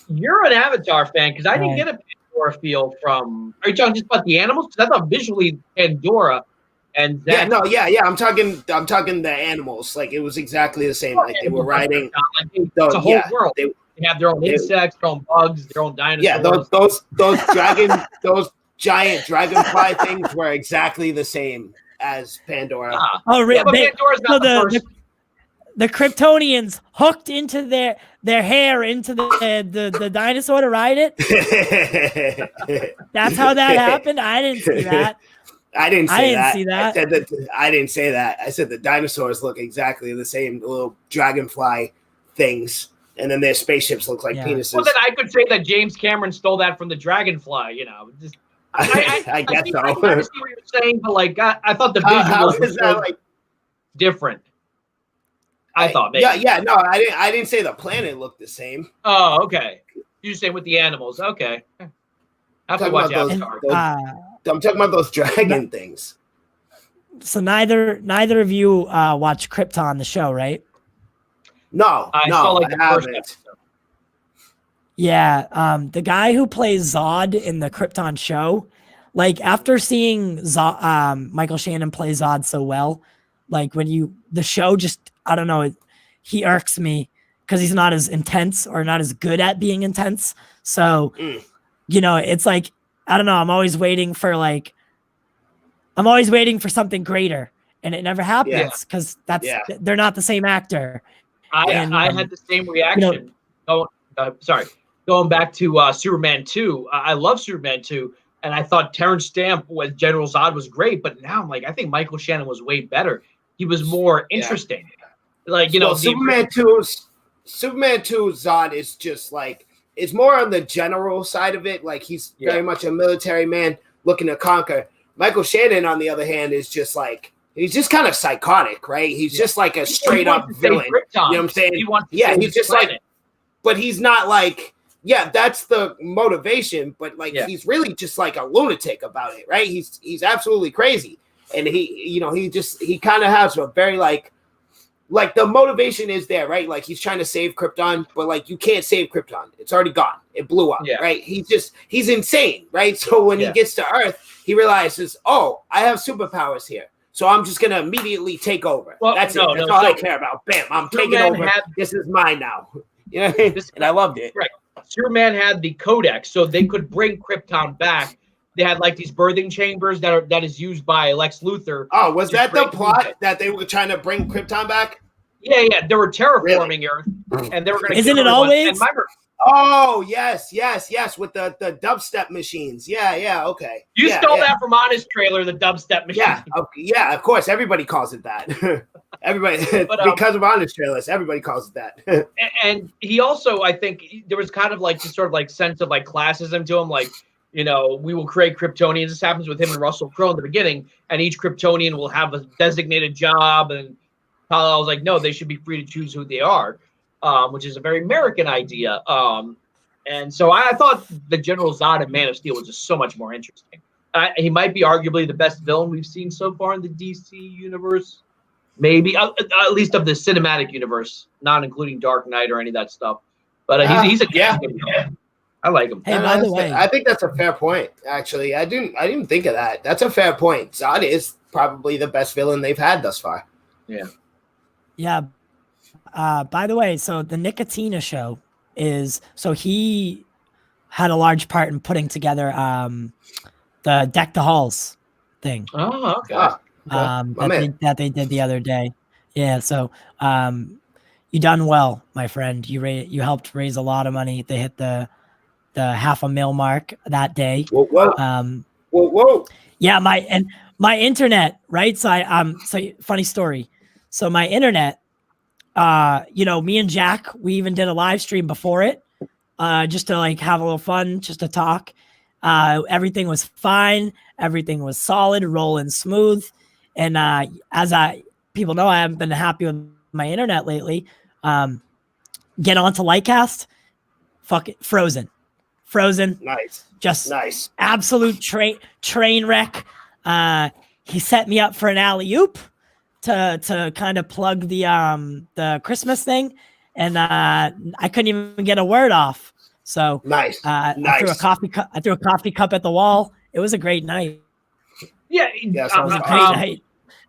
You're an Avatar fan, because I didn't get a Pandora feel from. Are you talking just about the animals? Because I thought visually Pandora And Yeah, Zach, yeah. I'm talking the animals. Like it was exactly the same. Like they were riding. It's a whole world. They have their own insects, their own bugs, their own dinosaurs. Yeah, those giant dragonfly things were exactly the same as Pandora. Oh, really? Yeah, but Pandora's not the first. The Kryptonians hooked into their hair into the dinosaur to ride it. That's how that happened. I didn't see that. I didn't see that. I didn't say that. I said the dinosaurs look exactly the same, the little dragonfly things, and then their spaceships look like penises. Well, then I could say that James Cameron stole that from the dragonfly. I guess so. I see what you're saying, but like I thought the visuals were so different. I thought maybe. Yeah. No, I didn't say the planet looked the same. Oh, okay. You're saying with the animals. Okay. I have to watch Avatar. I'm talking about those dragon things. So neither of you watch Krypton, the show, right? No, I saw like the first haven't. episode. Yeah, the guy who plays Zod in the Krypton show, like after seeing Michael Shannon play Zod so well, like the show just, I don't know, he irks me because he's not as intense or not as good at being intense. So, it's like, I don't know, I'm always waiting for something gretter, and it never happens because they're not the same actor. I had the same reaction. Going back to Superman 2, I love Superman 2, and I thought Terrence Stamp as General Zod was great, but now I'm like, I think Michael Shannon was way better. He was more interesting. Like, Superman 2 Zod is just like, it's more on the general side of it. Like he's very much a military man looking to conquer. Michael Shannon, on the other hand, is just like, he's just kind of psychotic, right? He's just like a straight up villain. You know what I'm saying? He's just like, but he's not like, that's the motivation, but like he's really just like a lunatic about it, right? He's absolutely crazy. And he kind of has a very like the motivation is there, right? Like he's trying to save Krypton, but like you can't save Krypton. It's already gone. It blew up, right? He's insane, right? So when he gets to Earth, he realizes, oh, I have superpowers here. So I'm just gonna immediately take over. Well, that's all I care about. Bam, I'm taking over. This is mine now. You know what I mean? And I loved it. Right. Superman had the Codex, so they could bring Krypton back. They had like these birthing chambers that is used by Lex Luthor. Oh, was that the plot that they were trying to bring Krypton back? Yeah. They were terraforming Earth, and they were going to. Isn't it always? Oh yes, with the dubstep machines. Yeah, okay. You stole that from Honest Trailer, the dubstep machine. Yeah, of course. Everybody calls it that. Everybody, because of Honest Trailers, everybody calls it that. And he also, I think, there was kind of like this sort of like sense of like classism to him, like, we will create Kryptonians. This happens with him and Russell Crowe in the beginning, and each Kryptonian will have a designated job. And I was like, no, they should be free to choose who they are, which is a very American idea. And so I thought the General Zod and Man of Steel was just so much more interesting. He might be arguably the best villain we've seen so far in the DC universe, maybe at least of the cinematic universe, not including Dark Knight or any of that stuff. But he's a good villain. I like him. Hey, by the way, I think that's a fair point. Actually, I didn't think of that. That's a fair point. Zod is probably the best villain they've had thus far. Yeah. By the way, so the Nicotina show he had a large part in putting together the Deck the Halls thing. Oh, okay. That they did the other day. Yeah. So you done well, my friend. You helped raise a lot of money. They hit the $500,000 mark that day. Whoa. Yeah, my internet, right? So funny story. So my internet, me and Jack, we even did a live stream before it, just to like have a little fun, just to talk. Everything was fine. Everything was solid, rolling smooth. And people know, I haven't been happy with my internet lately. Get onto Lightcast, fuck it, frozen. Nice. Just nice. Absolute train wreck. He set me up for an alley-oop to kind of plug the Christmas thing, and I couldn't even get a word off. So nice. I threw a coffee cup at the wall. It was a great night. Yeah, It was a great night.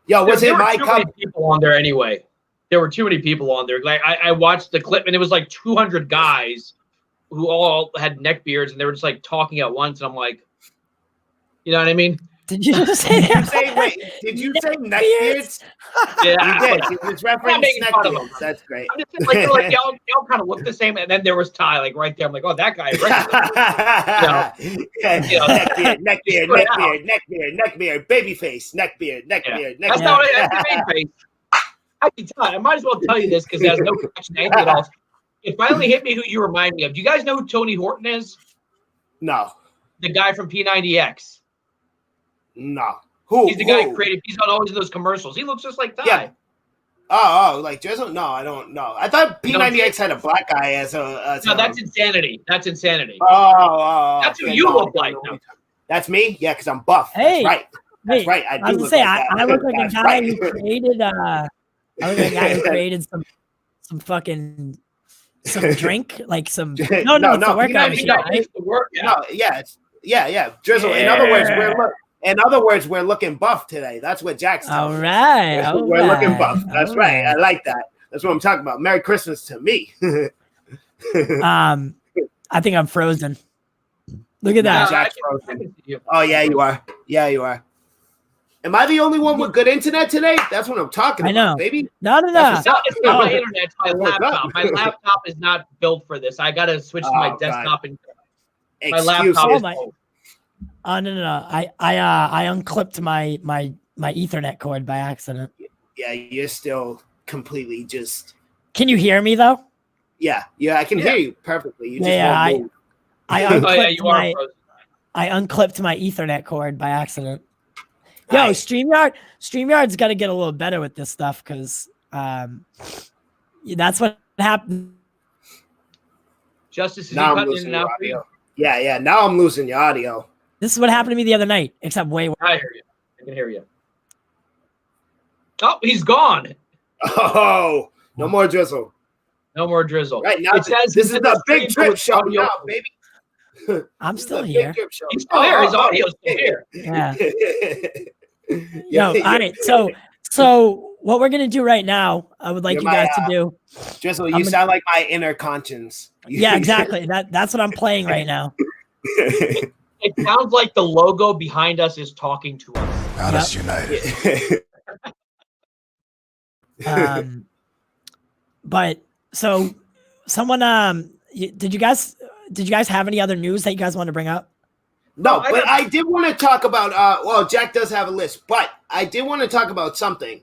Yo, was there it were my too many cup? people on there anyway? There were too many people on there. Like I watched the clip, and it was like 200 guys who all had neck beards, and they were just like talking at once. And I'm like, you know what I mean? Did you just say? Did you say neck beards? Yeah, You did. You just referenced making neck fun of beards. them. That's great. I'm just saying, like, they're like y'all kind of look the same, and then there was Ty, like right there. I'm like, oh, that guy. Neck beard, baby face, neck beard. That's not what that's the main face. I might as well tell you this because it has no connection to anything else. It finally hit me who you remind me of. Do you guys know who Tony Horton is? No. The guy from P90X. No. Who? He's the guy who created. He's on always in those commercials. He looks just like Ty. Yeah. Oh, like Drizzle? No, I don't know. I thought P90X had a black guy as a. No, that's Insanity. That's Insanity. Oh. That's who you look like. That's me? Yeah, because I'm buff. Hey, that's right. That's right. I was gonna say, I look like a guy who created. I look like a guy who created some fucking drink, like some. No, it's a workout machine, right? No, yeah. Drizzle. Yeah. In other words, we're looking buff today. That's what Jack's telling me. We're looking buff. That's right. I like that. That's what I'm talking about. Merry Christmas to me. I think I'm frozen. Look at that. Jack's frozen. Oh yeah, you are. Yeah, you are. Am I the only one with good internet today? That's what I'm talking about, I know. baby. No. It's not my internet. It's my laptop. My laptop is not built for this. I got to switch to my desktop. And my laptop is old. Oh no! I unclipped my Ethernet cord by accident. Yeah, you're still completely just. Can you hear me though? Yeah, I can hear you perfectly. You just I unclipped I unclipped my Ethernet cord by accident. Yo, StreamYard's got to get a little better with this stuff because that's what happened. Justice, is now I'm losing your audio. Yeah. Now I'm losing your audio. This is what happened to me the other night, except way worse. I hear you. I can hear you. Oh, he's gone. Oh, no more drizzle. No more drizzle. Right now, this is the big drip show now, baby. I'm still here. He's still here. His audio's still here. Yeah. All right. So what we're gonna do right now, I would like you guys to do. Drizzle, you sound like my inner conscience. Yeah, exactly. That's what I'm playing right now. It sounds like the logo behind us is talking to us. Not us united. But so someone did you guys have any other news that you guys want to bring up? No, but I did want to talk about well, Jack does have a list, but I did want to talk about something.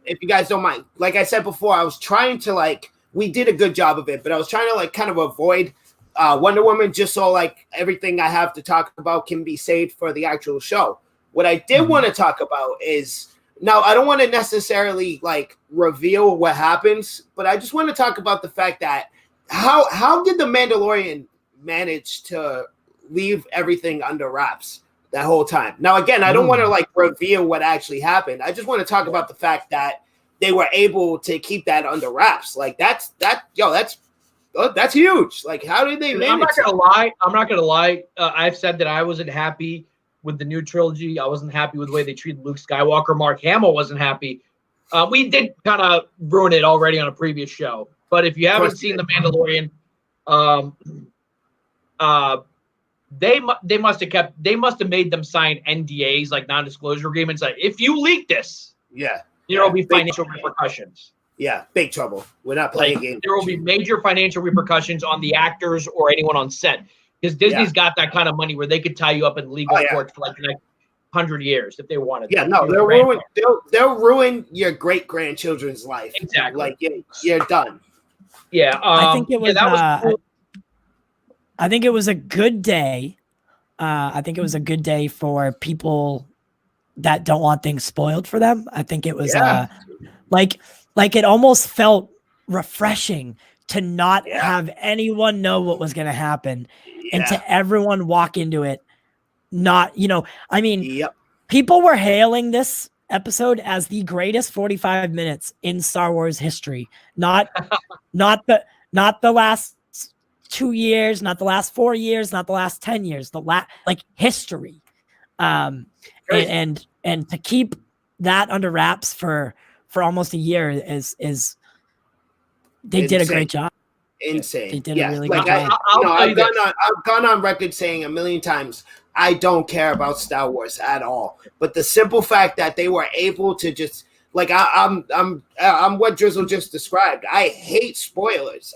If you guys don't mind. Like I said before, I was trying to we did a good job of it, but I was trying to kind of avoid Wonder Woman just so everything I have to talk about can be saved for the actual show. What I did want to talk about is now I don't want to necessarily reveal what happens, but I just want to talk about the fact that how did the Mandalorian manage to leave everything under wraps that whole time? Now again, I don't want to reveal what actually happened. I just want to talk about the fact that they were able to keep that under wraps. That's huge. How did they manage? I'm not gonna lie. I've said that I wasn't happy with the new trilogy. I wasn't happy with the way they treated Luke Skywalker. Mark Hamill wasn't happy. We did kind of ruin it already on a previous show. But if you haven't seen The Mandalorian, they must have made them sign NDAs, non-disclosure agreements. If you leak this, there will be financial repercussions. Yeah, big trouble. We're not playing games. There will be major financial repercussions on the actors or anyone on set because Disney's got that kind of money where they could tie you up in legal court for the next 100 years if they wanted. Yeah, no, they'll ruin your great grandchildren's life. Exactly. You're done. Yeah, I think it was. Cool. I think it was a good day. I think it was a good day for people that don't want things spoiled for them. I think it was it almost felt refreshing to not have anyone know what was going to happen and to everyone walk into it. People were hailing this episode as the greatest 45 minutes in Star Wars history. Not the last 2 years, not the last 4 years, not the last 10 years, history. And and to keep that under wraps for almost a year is they did a great job. Insane. They did a really good job. I've gone on record saying a million times I don't care about Star Wars at all. But the simple fact that they were able to just like I'm what Drizzle just described. I hate spoilers.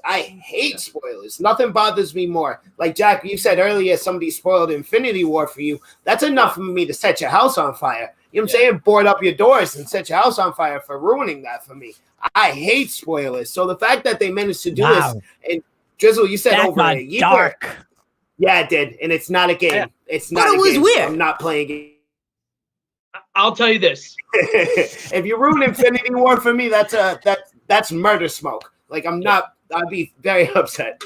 Nothing bothers me more. Like Jack, you said earlier, somebody spoiled Infinity War for you. That's enough for me to set your house on fire. You know what I'm saying? Board up your doors and set your house on fire for ruining that for me. I hate spoilers. So the fact that they managed to do this, and Drizzle, you said that over a year. Dark. Yeah, it did. And it's not a game. It's not a game. Weird. I'm not playing it. I'll tell you this. If you ruin Infinity War for me, that's murder smoke. Like I'd be very upset.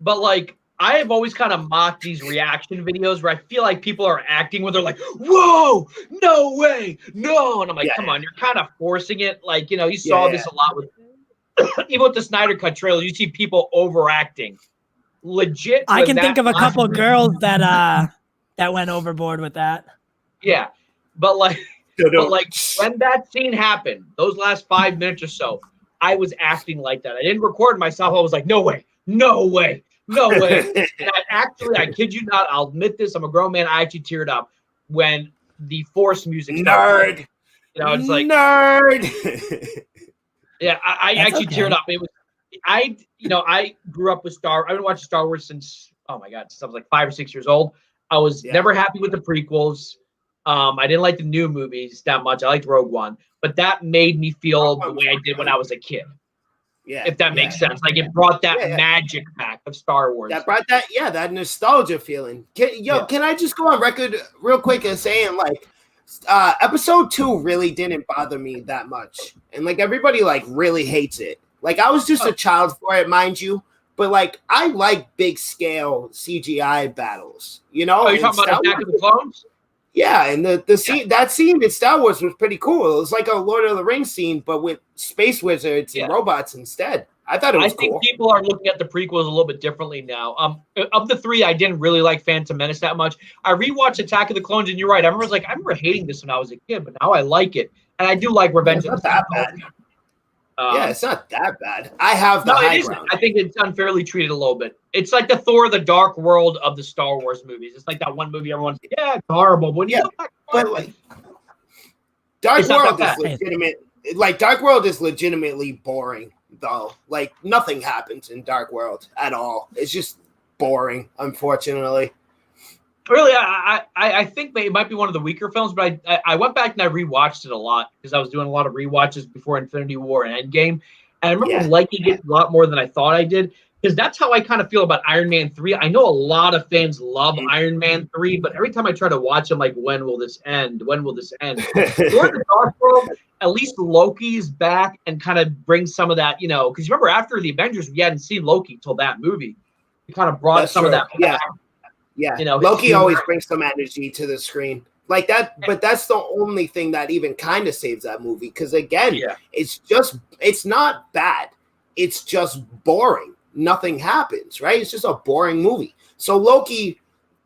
But like I have always kind of mocked these reaction videos where I feel like people are acting where they're like, whoa, no way, no. And I'm like, come on, you're kind of forcing it. Like, you know, you saw this a lot with even with the Snyder Cut trailer, you see people overacting. Legit. I can think of a couple of girls that went overboard with that. Yeah. But like when that scene happened, those last 5 minutes or so, I was acting like that. I didn't record myself. I was like, no way. And I kid you not, I'll admit this, I'm a grown man. I actually teared up when the Force music started. You know, it's like nerd. Yeah, I actually teared up. It was I grew up with I've been watching Star Wars since I was like 5 or 6 years old. I was never happy with the prequels. I didn't like the new movies that much. I liked Rogue One, but that made me feel the way I did when I was a kid. Yeah, if that makes sense. Like it brought that magic back of Star Wars. That brought that nostalgia feeling. Can I just go on record real quick and saying like episode 2 really didn't bother me that much. And like everybody like really hates it. Like I was just a child for it, mind you. But like I like big scale CGI battles. You know? Oh, you're talking about Attack of the Clones? Yeah, and the scene that scene in Star Wars was pretty cool. It was like a Lord of the Rings scene, but with space wizards and robots instead. I thought it was cool. I think people are looking at the prequels a little bit differently now. Of the 3, I didn't really like Phantom Menace that much. I rewatched Attack of the Clones, and you're right. I remember hating this when I was a kid, but now I like it, and I do like Revenge of the Sith. It's not that bad. I have the high ground. I think it's unfairly treated a little bit. It's like the Thor: The Dark World of the Star Wars movies. It's like that one movie everyone's like, it's horrible. But like Dark World is legitimate. Like Dark World is legitimately boring though. Like nothing happens in Dark World at all. It's just boring, unfortunately. Really, I think it might be one of the weaker films, but I went back and I rewatched it a lot because I was doing a lot of rewatches before Infinity War and Endgame. And I remember liking it a lot more than I thought I did because that's how I kind of feel about Iron Man 3. I know a lot of fans love Iron Man 3, but every time I try to watch it, I'm like, when will this end? When will this end? Thor: The Dark World, at least Loki's back and kind of brings some of that, you know, because remember after the Avengers, we hadn't seen Loki till that movie. It kind of brought some of that back. Yeah, you know, Loki always brings some energy to the screen like that, but that's the only thing that even kind of saves that movie. Because again, it's not bad. It's just boring. Nothing happens, right? It's just a boring movie. So Loki,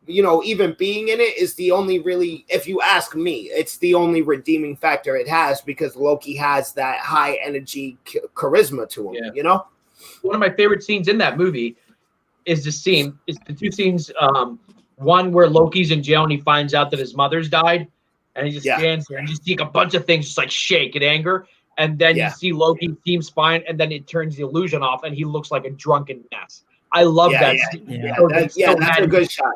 you know, even being in it is the only really, if you ask me, it's the only redeeming factor it has because Loki has that high energy charisma to him, you know? One of my favorite scenes in that movie is the 2 scenes. One where Loki's in jail and he finds out that his mother's died, and he just stands there and you see a bunch of things just like shake in anger, and then you see Loki team spine, and then it turns the illusion off, and he looks like a drunken mess. I love that. That's a good shot.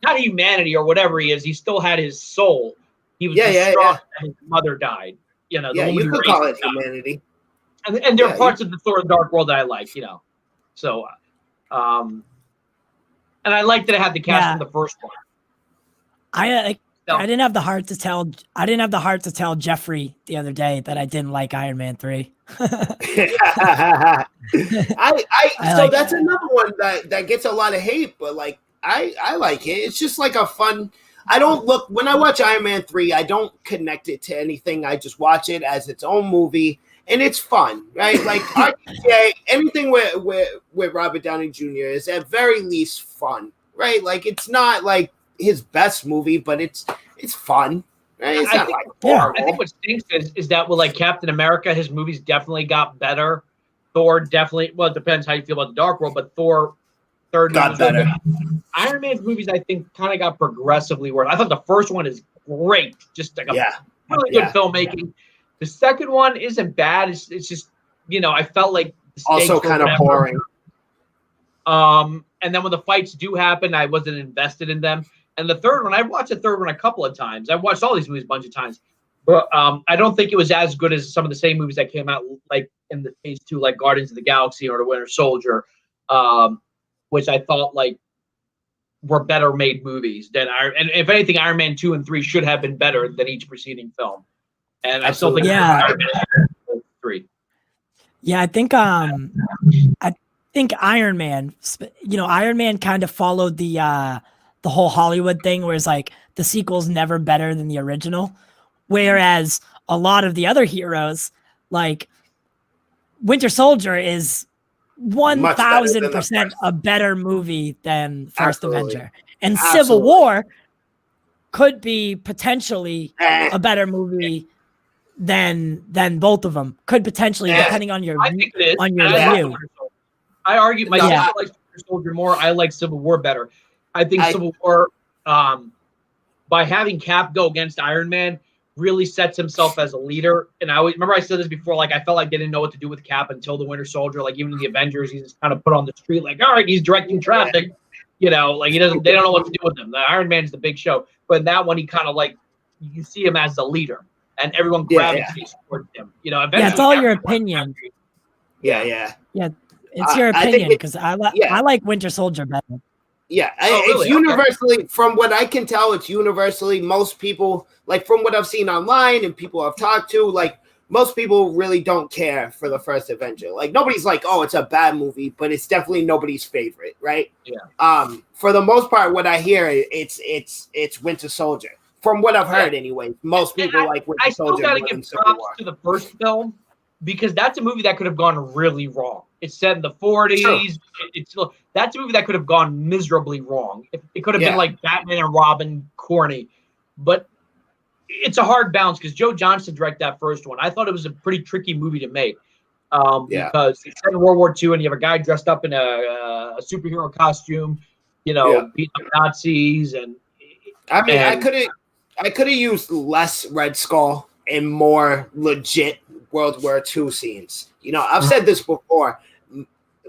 Not humanity or whatever he is. He still had his soul. He was distraught that his mother died. You know, you could call it humanity. And there are parts of the Thor: The Dark World that I like. You know, so. And I liked that it had the cast from the first one. I didn't have the heart to tell. I didn't have the heart to tell Jeffrey the other day that I didn't like Iron Man 3. So that's another one that gets a lot of hate, but like I like it. It's just like a fun. When I watch Iron Man 3, I don't connect it to anything. I just watch it as its own movie. And it's fun, right? Like RDJ, anything with Robert Downey Jr. is at very least fun, right? Like it's not like his best movie, but it's fun. Right? It's I not think, like I think what stinks is that with like Captain America, his movies definitely got better. Thor definitely, well, it depends how you feel about the Dark World, but Thor third movie got was really better. good. Iron Man's movies, I think, kind of got progressively worse. I thought the first one is great, just like a really good filmmaking. The second one isn't bad. It's just, you know, I felt like the stakes Also kind of boring. And then when the fights do happen, I wasn't invested in them. And the third one, I watched the third one a couple of times. I've watched all these movies a bunch of times. But I don't think it was as good as some of the same movies that came out, like in the phase 2, like Guardians of the Galaxy or The Winter Soldier, which I thought like were better made movies than and if anything, Iron Man 2 and 3 should have been better than each preceding film. And I still think Iron Man 3. Yeah, I think Iron Man, you know, Iron Man kind of followed the whole Hollywood thing, where it's like the sequel's never better than the original. Whereas a lot of the other heroes, like Winter Soldier, is 1000% a better movie than First Avenger. And Civil War could be potentially a better movie than both of them. Could potentially, depending on your review. I argue my sister likes Winter Soldier more. I like Civil War better. I think Civil War, by having Cap go against Iron Man, really sets himself as a leader. And I always remember I said this before, like I felt like they didn't know what to do with Cap until the Winter Soldier. Like even in the Avengers, he's just kind of put on the street, like, all right, he's directing traffic. You know, like they don't know what to do with him. The Iron Man's the big show. But in that one, he kind of like, you see him as the leader and everyone gravitates towards him. You know, it's all your opinion. Yeah. It's your opinion, because I like Winter Soldier better. Yeah, really? It's universally, from what I can tell, it's universally, most people, like from what I've seen online and people I've talked to, like most people really don't care for the first Avenger. Like nobody's like, oh, it's a bad movie, but it's definitely nobody's favorite, right? Yeah. For the most part, what I hear, it's Winter Soldier. From what I've heard, anyway, most people like Winter Soldier. I still got to give props to the first film, because that's a movie that could have gone really wrong. It's set in the 40s. Sure. That's a movie that could have gone miserably wrong. It could have been like Batman and Robin corny, but it's a hard balance because Joe Johnston directed that first one. I thought it was a pretty tricky movie to make because it's set in World War II and you have a guy dressed up in a superhero costume, you know, beating up Nazis. And I mean, I could have used less Red Skull and more legit World War II scenes. You know, I've said this before.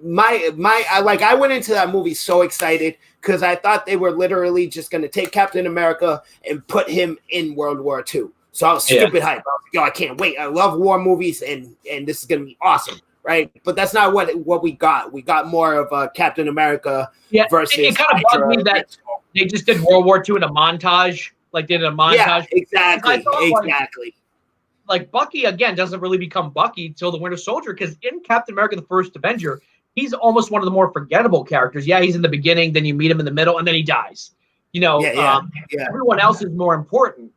I went into that movie so excited because I thought they were literally just going to take Captain America and put him in World War II. So I was stupid hype. I was like, yo, I can't wait. I love war movies, and this is going to be awesome, right? But that's not what we got. We got more of Captain America versus. It kind of bugged me that they just did World War II in a montage, like they did a montage. Yeah, exactly. Like Bucky again doesn't really become Bucky till the Winter Soldier, because in Captain America: The First Avenger, he's almost one of the more forgettable characters. Yeah, he's in the beginning, then you meet him in the middle, and then he dies. You know, everyone else is more important.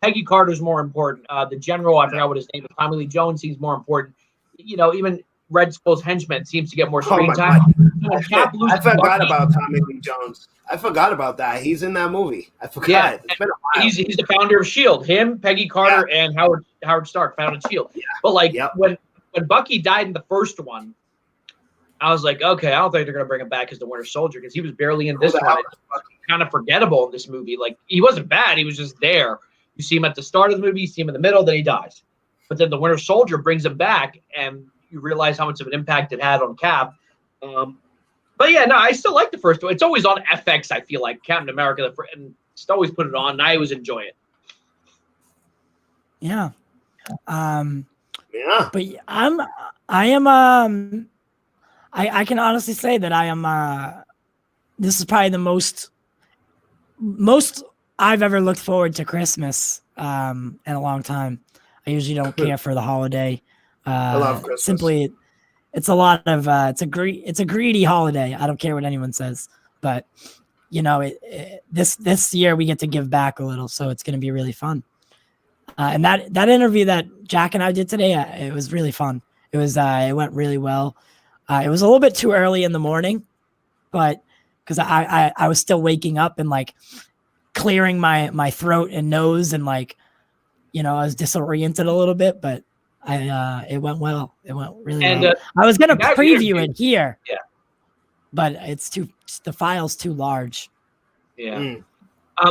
Peggy Carter's more important. The general, I forgot what his name is, Tommy Lee Jones, he's more important. You know, even Red Skull's henchman seems to get more screen time. I forgot about Tommy Lee Jones. I forgot about that. He's in that movie. I forgot. Yeah, it's been a while. He's the founder of S.H.I.E.L.D. Him, Peggy Carter, and Howard Stark founded S.H.I.E.L.D. Yeah. But like when Bucky died in the first one, I was like, okay, I don't think they're gonna bring him back as the Winter Soldier, because he was barely in this one. Kind of forgettable in this movie. Like he wasn't bad, he was just there. You see him at the start of the movie, you see him in the middle, then he dies. But then the Winter Soldier brings him back, and you realize how much of an impact it had on Cap. But yeah, no, I still like the first one. It's always on FX, I feel like, Captain America, and just always put it on, and I always enjoy it. Yeah. But I can honestly say that I am, this is probably the most I've ever looked forward to Christmas in a long time. I usually don't care for the holiday. I love Christmas. Simply, it's a lot of it's a greedy holiday. I don't care what anyone says, but you know, this year we get to give back a little, so it's going to be really fun. And that interview that Jack and I did today, it was really fun. It went really well. It was a little bit too early in the morning, but because I was still waking up and like clearing my throat and nose, and like, I was disoriented a little bit, but it went well. It went really well. I was gonna preview it here, but the file's too large. Yeah.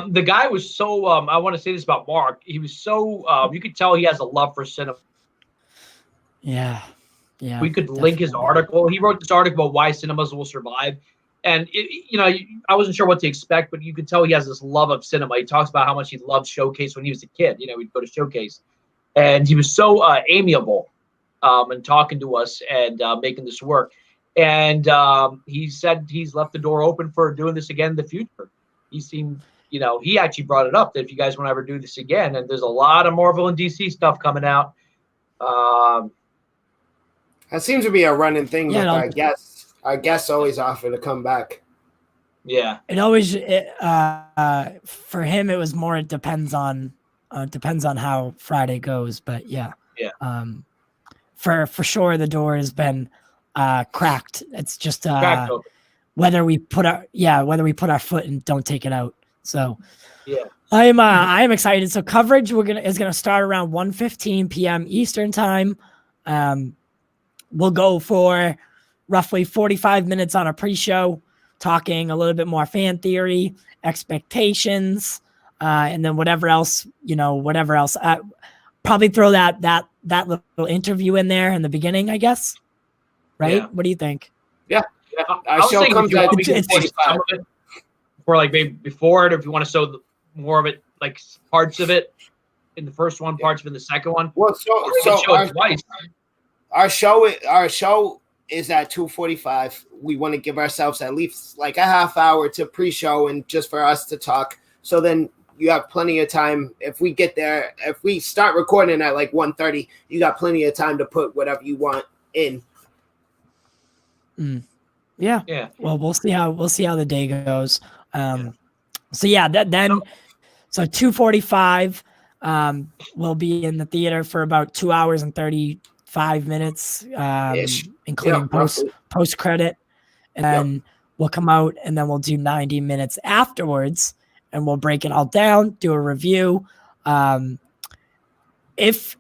The guy was so I want to say this about Mark. He was so you could tell he has a love for cinema. Yeah. Yeah. We could link his article. He wrote this article about why cinemas will survive. And I wasn't sure what to expect, but you could tell he has this love of cinema. He talks about how much he loved Showcase when he was a kid. He'd go to Showcase, and he was so amiable, and talking to us and making this work. And he said he's left the door open for doing this again in the future. He seemed, he actually brought it up that if you guys want to ever do this again, and there's a lot of Marvel and DC stuff coming out. That seems to be a running thing with our guests always offer to come back. Yeah. It always, for him, it was more, it depends on how Friday goes, but yeah. Yeah. For sure, the door has been cracked. It's just Cracked open. whether we put our foot and don't take it out. So yeah, I am excited. So coverage is gonna start around 1:15 p.m. Eastern time. We'll go for roughly 45 minutes on a pre-show, talking a little bit more fan theory, expectations, and then whatever else. Probably throw that little interview in there in the beginning, I guess. Right? Yeah. What do you think? Yeah. Our show comes out or like maybe before it, or if you want to show more of it, like parts of it in the first one, parts of it in the second one. Well, our show is at 2:45. We want to give ourselves at least like a half hour to pre-show and just for us to talk. So then you have plenty of time. If we get there, if we start recording at like 1:30, you got plenty of time to put whatever you want in. Yeah. Well, we'll see how the day goes. So yeah, so 2:45. We'll be in the theater for about 2 hours and 35 minutes, including post credit, and then we'll come out and then we'll do 90 minutes afterwards, and we'll break it all down, do a review. This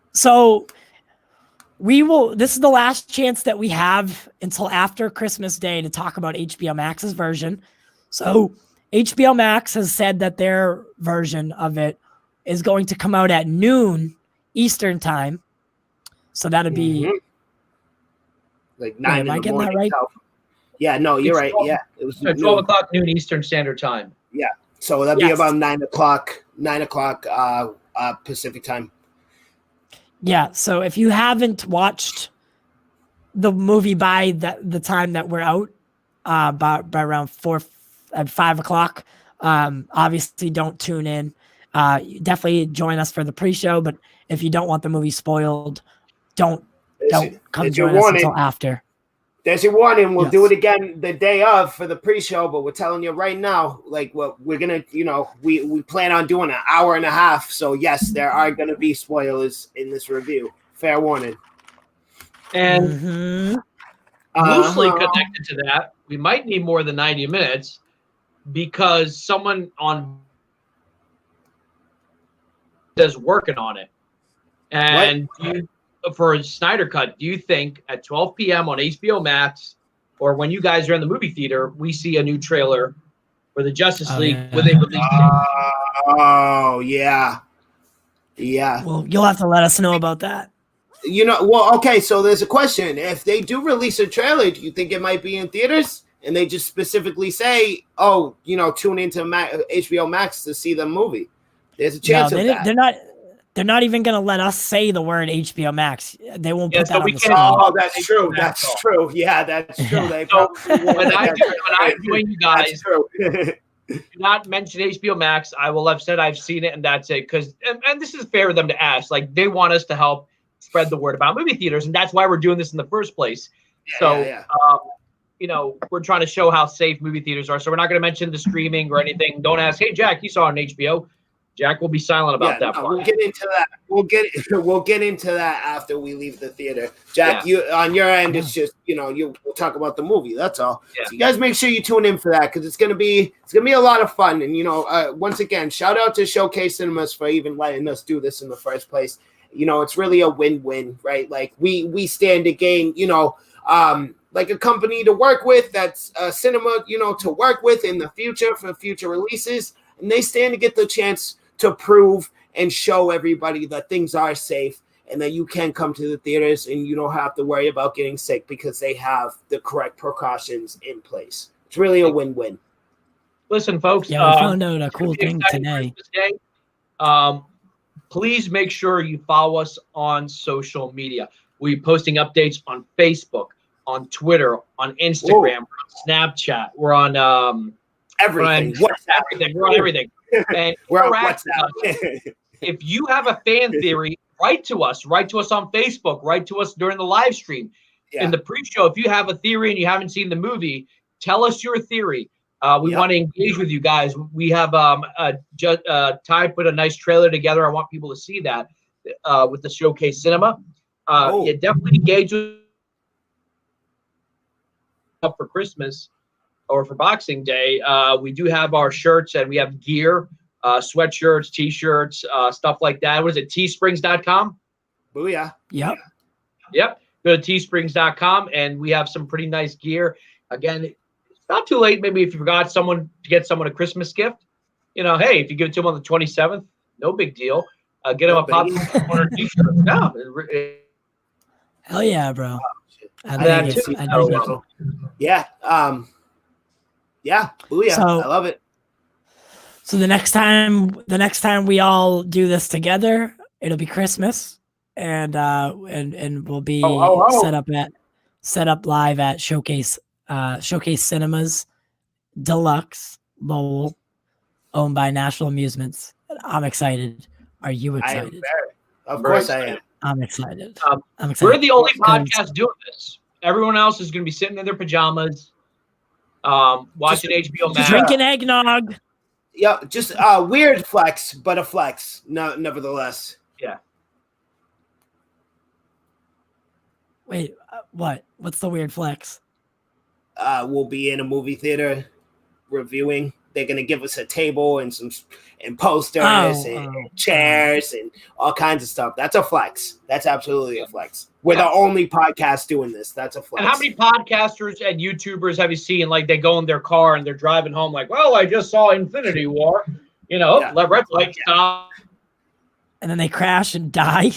is the last chance that we have until after Christmas Day to talk about HBO Max's version. So HBO Max has said that their version of it is going to come out at noon Eastern time. So that'd be like 9 am I getting that right? Yeah, no, you're right. Yeah, it was 12 o'clock noon Eastern Standard Time. Yeah, so that'd be about 9 o'clock Pacific time. Yeah, so if you haven't watched the movie by the time that we're out, by around 5 o'clock, obviously don't tune in. Definitely join us for the pre-show, but if you don't want the movie spoiled, don't come join us until after. There's your warning. We'll do it again the day of for the pre-show, but we're telling you right now, like we're gonna, we plan on doing an hour and a half. So yes, there are gonna be spoilers in this review. Fair warning. And loosely connected to that, we might need more than 90 minutes because someone is working on it. And for Snyder Cut, do you think at 12 p.m. on HBO Max, or when you guys are in the movie theater, we see a new trailer for the Justice League when they release it? Oh, yeah. Yeah. Well, you'll have to let us know about that. Okay, so there's a question. If they do release a trailer, do you think it might be in theaters? And they just specifically say, tune into HBO Max to see the movie. There's a chance of that. They're not even going to let us say the word HBO Max. They won't put that on the screen. Oh, that's true. That's true. Yeah, that's true. They when I join you guys, do not mention HBO Max. I will have said I've seen it and that's it. Because and this is fair for them to ask. Like they want us to help spread the word about movie theaters, and that's why we're doing this in the first place. We're trying to show how safe movie theaters are. So we're not going to mention the streaming or anything. Don't ask, hey Jack, you saw it on HBO. Jack will be silent about that part. We'll get into that. We'll get into that after we leave the theater. Jack, you on your end, it's just we'll talk about the movie. That's all. Yeah. So you guys make sure you tune in for that because it's gonna be a lot of fun. And once again, shout out to Showcase Cinemas for even letting us do this in the first place. It's really a win-win, right? Like we stand to gain, like a company to work with, that's a cinema, to work with in the future for future releases, and they stand to get the chance to prove and show everybody that things are safe and that you can come to the theaters and you don't have to worry about getting sick because they have the correct precautions in place. It's really a win-win. Listen, folks. Yeah, we found out a cool thing today. Please make sure you follow us on social media. We're posting updates on Facebook, on Twitter, on Instagram, we're on Snapchat. We're on everything. We're on everything. And we're on WhatsApp. If you have a fan theory, write to us. Write to us on Facebook. Write to us during the live stream. Yeah. In the pre-show, if you have a theory and you haven't seen the movie, tell us your theory. We want to engage with you guys. We have Ty put a nice trailer together. I want people to see that with the Showcase Cinema. Definitely engage with up for Christmas or for Boxing Day. We do have our shirts and we have gear, sweatshirts, t-shirts, stuff like that. What is it? Teesprings.com? Booyah. Yep. Go to teesprings.com and we have some pretty nice gear. Again, it's not too late. Maybe if you forgot to get someone a Christmas gift, hey, if you give it to them on the 27th, no big deal. Get them a popcorn t-shirt. No. Hell yeah, bro. Yeah. Booyah. So, I love it. So the next time we all do this together, it'll be Christmas, and we'll be set up live at Showcase Cinemas Deluxe Lowell, owned by National Amusements. I'm excited. Are you excited? Of course I am. I'm excited. We're the only podcast doing this. Everyone else is going to be sitting in their pajamas, watching HBO Max, drinking eggnog. Yeah, just weird flex, but a flex. No, nevertheless. Yeah. Wait, what? What's the weird flex? We'll be in a movie theater reviewing. They're gonna give us a table and posters and chairs and all kinds of stuff. That's a flex. That's absolutely a flex. We're the only podcast doing this. That's a flex. And how many podcasters and YouTubers have you seen? Like they go in their car and they're driving home, like, well, I just saw Infinity War. Red light stop. And then they crash and die.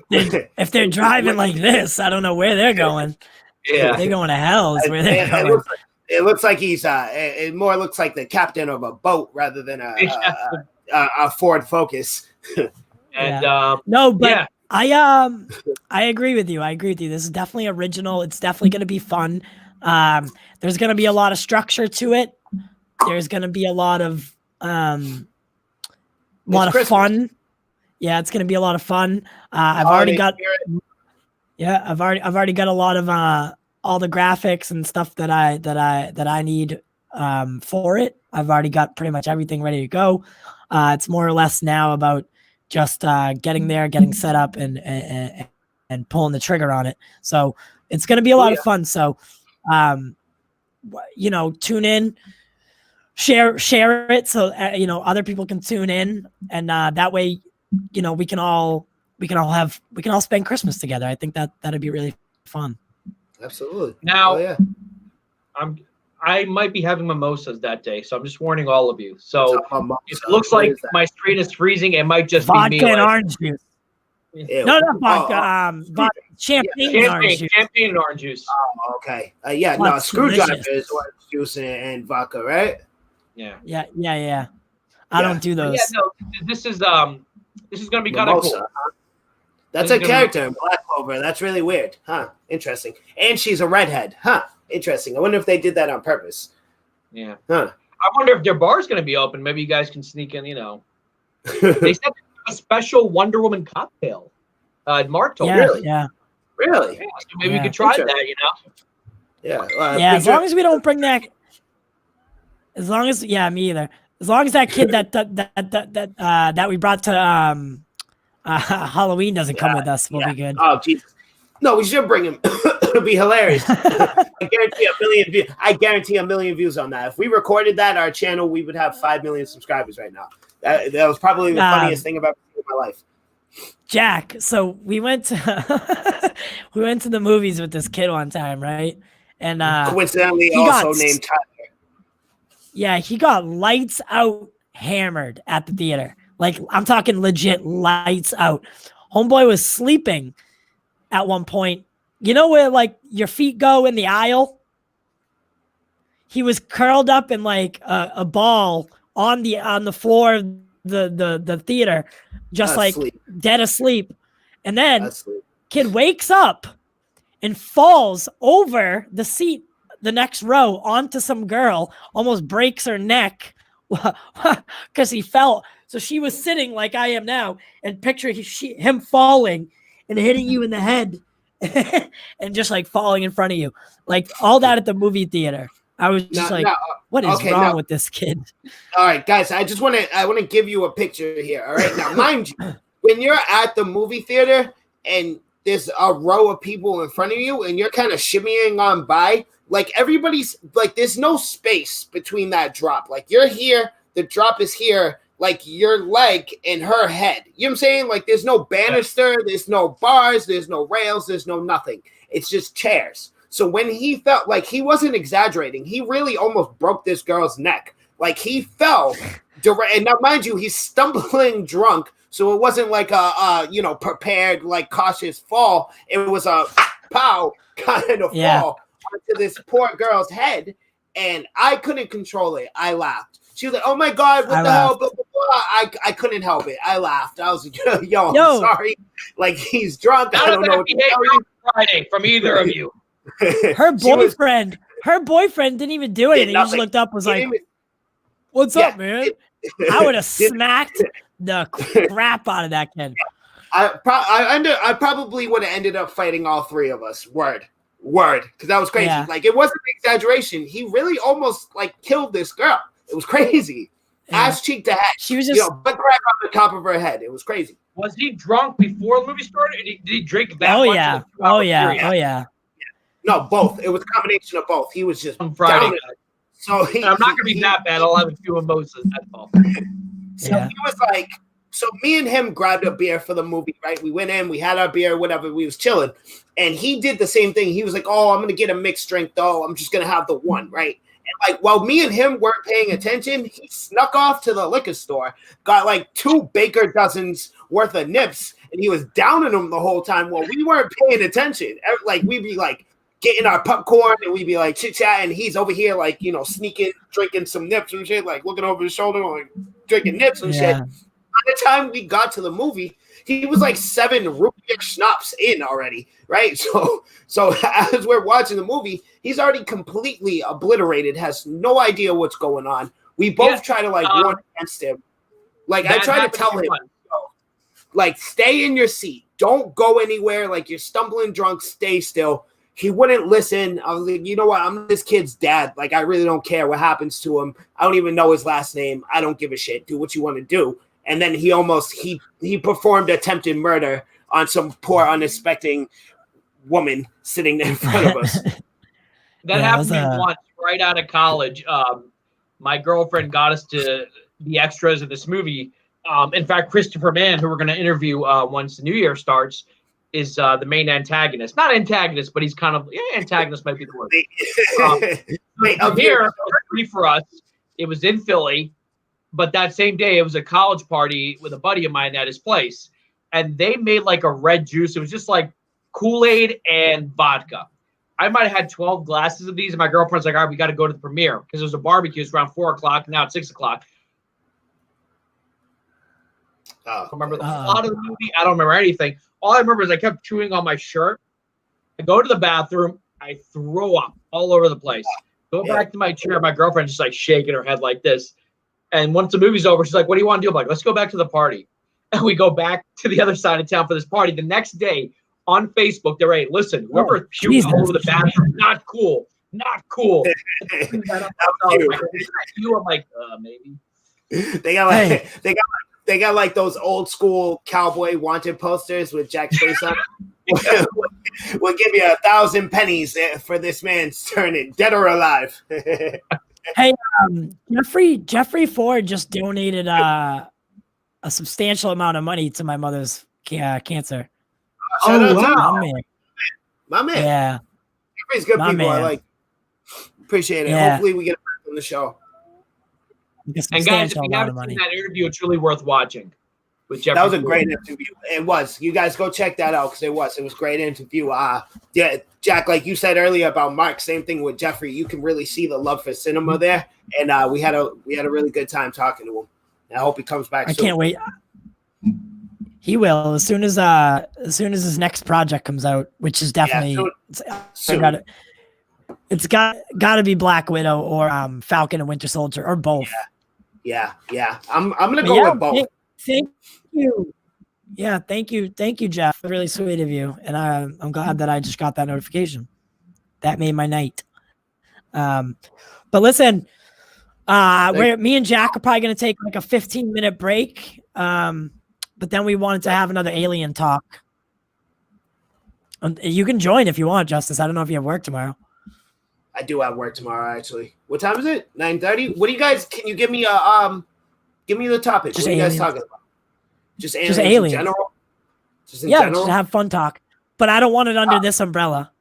If they're driving like this, I don't know where they're going. Yeah, they're going to hell. Is where they're going. It looks like he's it more looks like the captain of a boat rather than a Ford Focus. And I agree with you. This is definitely original. It's definitely going to be fun. There's going to be a lot of structure to it. There's going to be a lot of fun. Yeah, it's going to be a lot of fun. I've already got a lot of all the graphics and stuff that I need for it. I've already got pretty much everything ready to go. It's more or less now about just getting there, getting set up, and pulling the trigger on it. So it's going to be a lot of fun. So, tune in, share it, so other people can tune in, and that way, we can all spend Christmas together. I think that'd be really fun. Absolutely. Now, I might be having mimosas that day, so I'm just warning all of you. So if it looks like my screen is freezing, it might just vodka be me. And orange juice. No, not vodka. Vodka. Champagne and orange juice. Champagne and orange juice. Oh, okay. Screwdriver is orange juice and vodka, right? Yeah. Yeah. I don't do those. Yeah, no. This is going to be kind of cool. Huh? That's a character in Black Clover. That's really weird. Huh. Interesting. And she's a redhead. Huh. Interesting. I wonder if they did that on purpose. Yeah. Huh. I wonder if their bar's going to be open. Maybe you guys can sneak in, They said a special Wonder Woman cocktail. Mark told me. Yeah. Really? Yeah, so maybe we could try that, Yeah. As long as we don't bring that. Me either. As long as that kid that we brought to Halloween doesn't come with us, we'll be good. Oh Jesus! No, we should bring him. It'll be hilarious. I guarantee a million views on that. If we recorded that, our channel, we would have 5 million subscribers right now. That was probably the funniest thing I've ever seen in my life. Jack, so we went to the movies with this kid one time, right? And coincidentally, also named Tyler. Yeah, he got lights out hammered at the theater. Like, I'm talking legit lights out. Homeboy was sleeping at one point. You know where like your feet go in the aisle? He was curled up in like a ball on the floor of the theater, just like dead asleep. And then kid wakes up and falls over the seat, the next row, onto some girl, almost breaks her neck because he fell. So she was sitting like I am now, and picture him falling and hitting you in the head and just like falling in front of you. Like all that at the movie theater. I was just what is wrong with this kid? All right, guys, I want to give you a picture here. All right, now mind you, when you're at the movie theater and there's a row of people in front of you and you're kind of shimmying on by, like everybody's like, there's no space between that drop. Like you're here, the drop is here, like your leg and her head. You know what I'm saying? Like there's no banister, there's no bars, there's no rails, there's no nothing. It's just chairs. So when he felt like, he wasn't exaggerating, he really almost broke this girl's neck. Like he fell, and now mind you, he's stumbling drunk, so it wasn't like a prepared, like cautious fall. It was a pow kind of fall onto this poor girl's head, and I couldn't control it. I laughed. She was like, "Oh my God, what the hell?" Blah, blah, blah. I couldn't help it. I laughed. I was like, "Yo, I'm sorry." Like he's drunk. I don't know what to tell you. Friday from either of you. Her boyfriend didn't even do anything. He just looked up, was like, "What's up, man?" I would have smacked the crap out of that kid. I probably would have ended up fighting all three of us. Word, because that was crazy. Yeah. Like it wasn't an exaggeration. He really almost like killed this girl. It was crazy. Yeah. Ass cheek to head. She was just butt crack on the top of her head. It was crazy. Was he drunk before the movie started? Did he drink that much? Oh yeah. No, both. It was a combination of both. He was just on Friday. So I'm not gonna be that bad. I'll have a few mimosas. That's all. So he was like, so me and him grabbed a beer for the movie, right? We went in, we had our beer, whatever. We was chilling, and he did the same thing. He was like, "Oh, I'm gonna get a mixed drink, though. I'm just gonna have the one, right?" And like, while me and him weren't paying attention, he snuck off to the liquor store, got like 2 Baker dozens worth of nips, and he was downing them the whole time while we weren't paying attention. Like we'd be like getting our popcorn and we'd be like chit chat, and he's over here like sneaking, drinking some nips and shit, like looking over his shoulder, like drinking nips and shit. By the time we got to the movie, he was like 7 root beer schnapps in already, right? So as we're watching the movie, he's already completely obliterated, has no idea what's going on. We both try to like warn against him. Like I try to tell him, like stay in your seat, don't go anywhere. Like you're stumbling drunk, stay still. He wouldn't listen. I was like, you know what? I'm this kid's dad. Like I really don't care what happens to him. I don't even know his last name. I don't give a shit. Do what you want to do. And then he performed attempted murder on some poor unsuspecting woman sitting in front of us. That happened to me once right out of college. My girlfriend got us to the extras of this movie. In fact, Christopher Mann, who we're going to interview once the new year starts, is the main antagonist. Not antagonist, but he's kind of antagonist might be the word. Here, for us, it was in Philly. But that same day, it was a college party with a buddy of mine at his place. And they made like a red juice. It was just like Kool-Aid and vodka. I might have had 12 glasses of these. And my girlfriend's like, all right, we got to go to the premiere. Because it was a barbecue. It was around 4 o'clock. Now it's 6 o'clock. I don't remember the plot of the movie. I don't remember anything. All I remember is I kept chewing on my shirt. I go to the bathroom. I throw up all over the place. Go back to my chair. My girlfriend's just like shaking her head like this. And once the movie's over, she's like, what do you want to do? I'm like, let's go back to the party. And we go back to the other side of town for this party. The next day on Facebook, they're like, listen, whoever puking all over the bathroom, not cool. Not cool. I'm like, maybe. They got like they got like those old school cowboy wanted posters with Jack's face on. We'll give you 1,000 pennies for this man's turning dead or alive. Hey, Jeffrey Ford just donated a substantial amount of money to my mother's cancer. Shout out to wow. my man. Yeah, Jeffrey's good My people. I man. like. Appreciate it. Yeah. Hopefully we get him back on the show. a And guys, if substantial you amount of haven't seen money. that interview, it's really worth watching. With Jeffrey That was a Ford. great interview. It was. You guys go check that out because it was a great interview. Yeah, Jack, like you said earlier about Mark, same thing with Jeffrey. You can really see the love for cinema there, and we had a really good time talking to him. I hope he comes back. I soon. can't wait. He will as soon as his next project comes out, which is definitely soon. it's got to be Black Widow or Falcon and Winter Soldier or both. Yeah. I'm gonna go with both. Thank you. Yeah, thank you, Jeff. Really sweet of you, and I'm glad that I just got that notification. That made my night. But listen, me and Jack are probably gonna take like a 15-minute break. But then we wanted to have another alien talk. You can join if you want, Justice. I don't know if you have work tomorrow. I do have work tomorrow, actually. What time is it? 9:30. What do you guys? Can you give me a Give me the topic. Just what are you guys aliens. talking about? Just aliens. aliens. In general. Just in Yeah, general. just have fun talk. But I don't want it under this umbrella.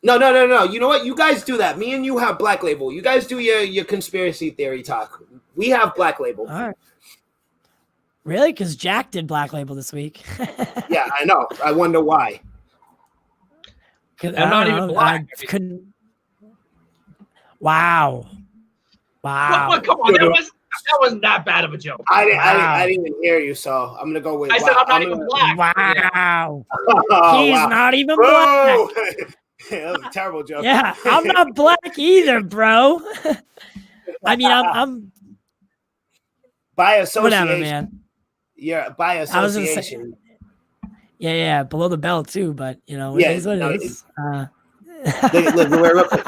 No. You know what? You guys do that. Me and you have Black Label. You guys do your conspiracy theory talk. We have Black Label. All right. Really? Because Jack did Black Label this week. Yeah, I know. I wonder why. I'm not even black. I couldn't. Wow. Well, come on, that wasn't that bad of a joke. I didn't even hear you, so I'm gonna go with. I said I'm not even black. Wow. Oh, He's wow. not even Bro! black. That was a terrible joke. Yeah, I'm not black either, bro. I mean, I'm by association. whatever, man. Yeah, by I was gonna say- association. Yeah, below the belt too, but it is what it is. Look, real quick.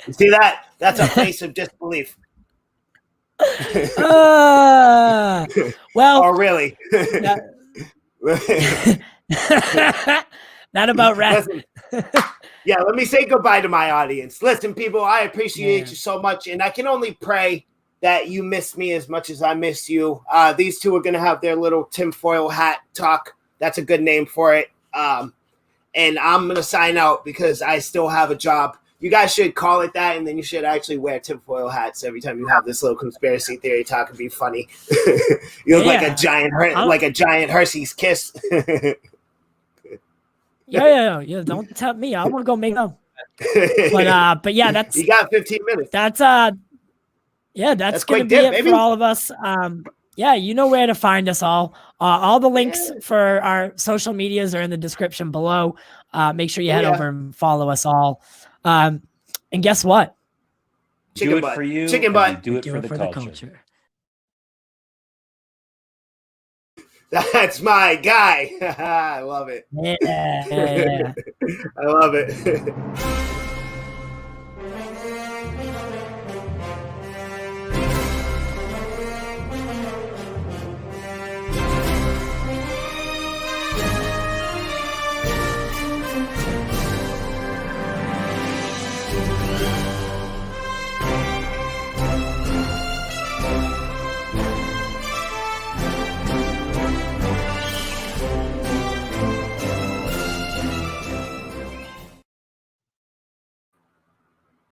You see that? That's a face of disbelief. Well, Oh, really? not about rap. Listen, yeah, let me say goodbye to my audience. Listen, people, I appreciate you so much, and I can only pray that you miss me as much as I miss you. These two are going to have their little tinfoil hat talk. That's a good name for it. And I'm going to sign out because I still have a job. You guys should call it that, and then you should actually wear tinfoil hats every time you have this little conspiracy theory talk and be funny. You look like a giant Hershey's Kiss. Yeah. Don't tell me. I want to go make them. But yeah, that's you got 15 minutes. That's that's gonna quick be dip, it baby. for all of us. Yeah, you know where to find us all. All the links for our social medias are in the description below. Make sure you head over and follow us all. And guess what? Chicken butt. For you. Chicken butt. Do it for the culture. That's my guy. I love it. Yeah. I love it.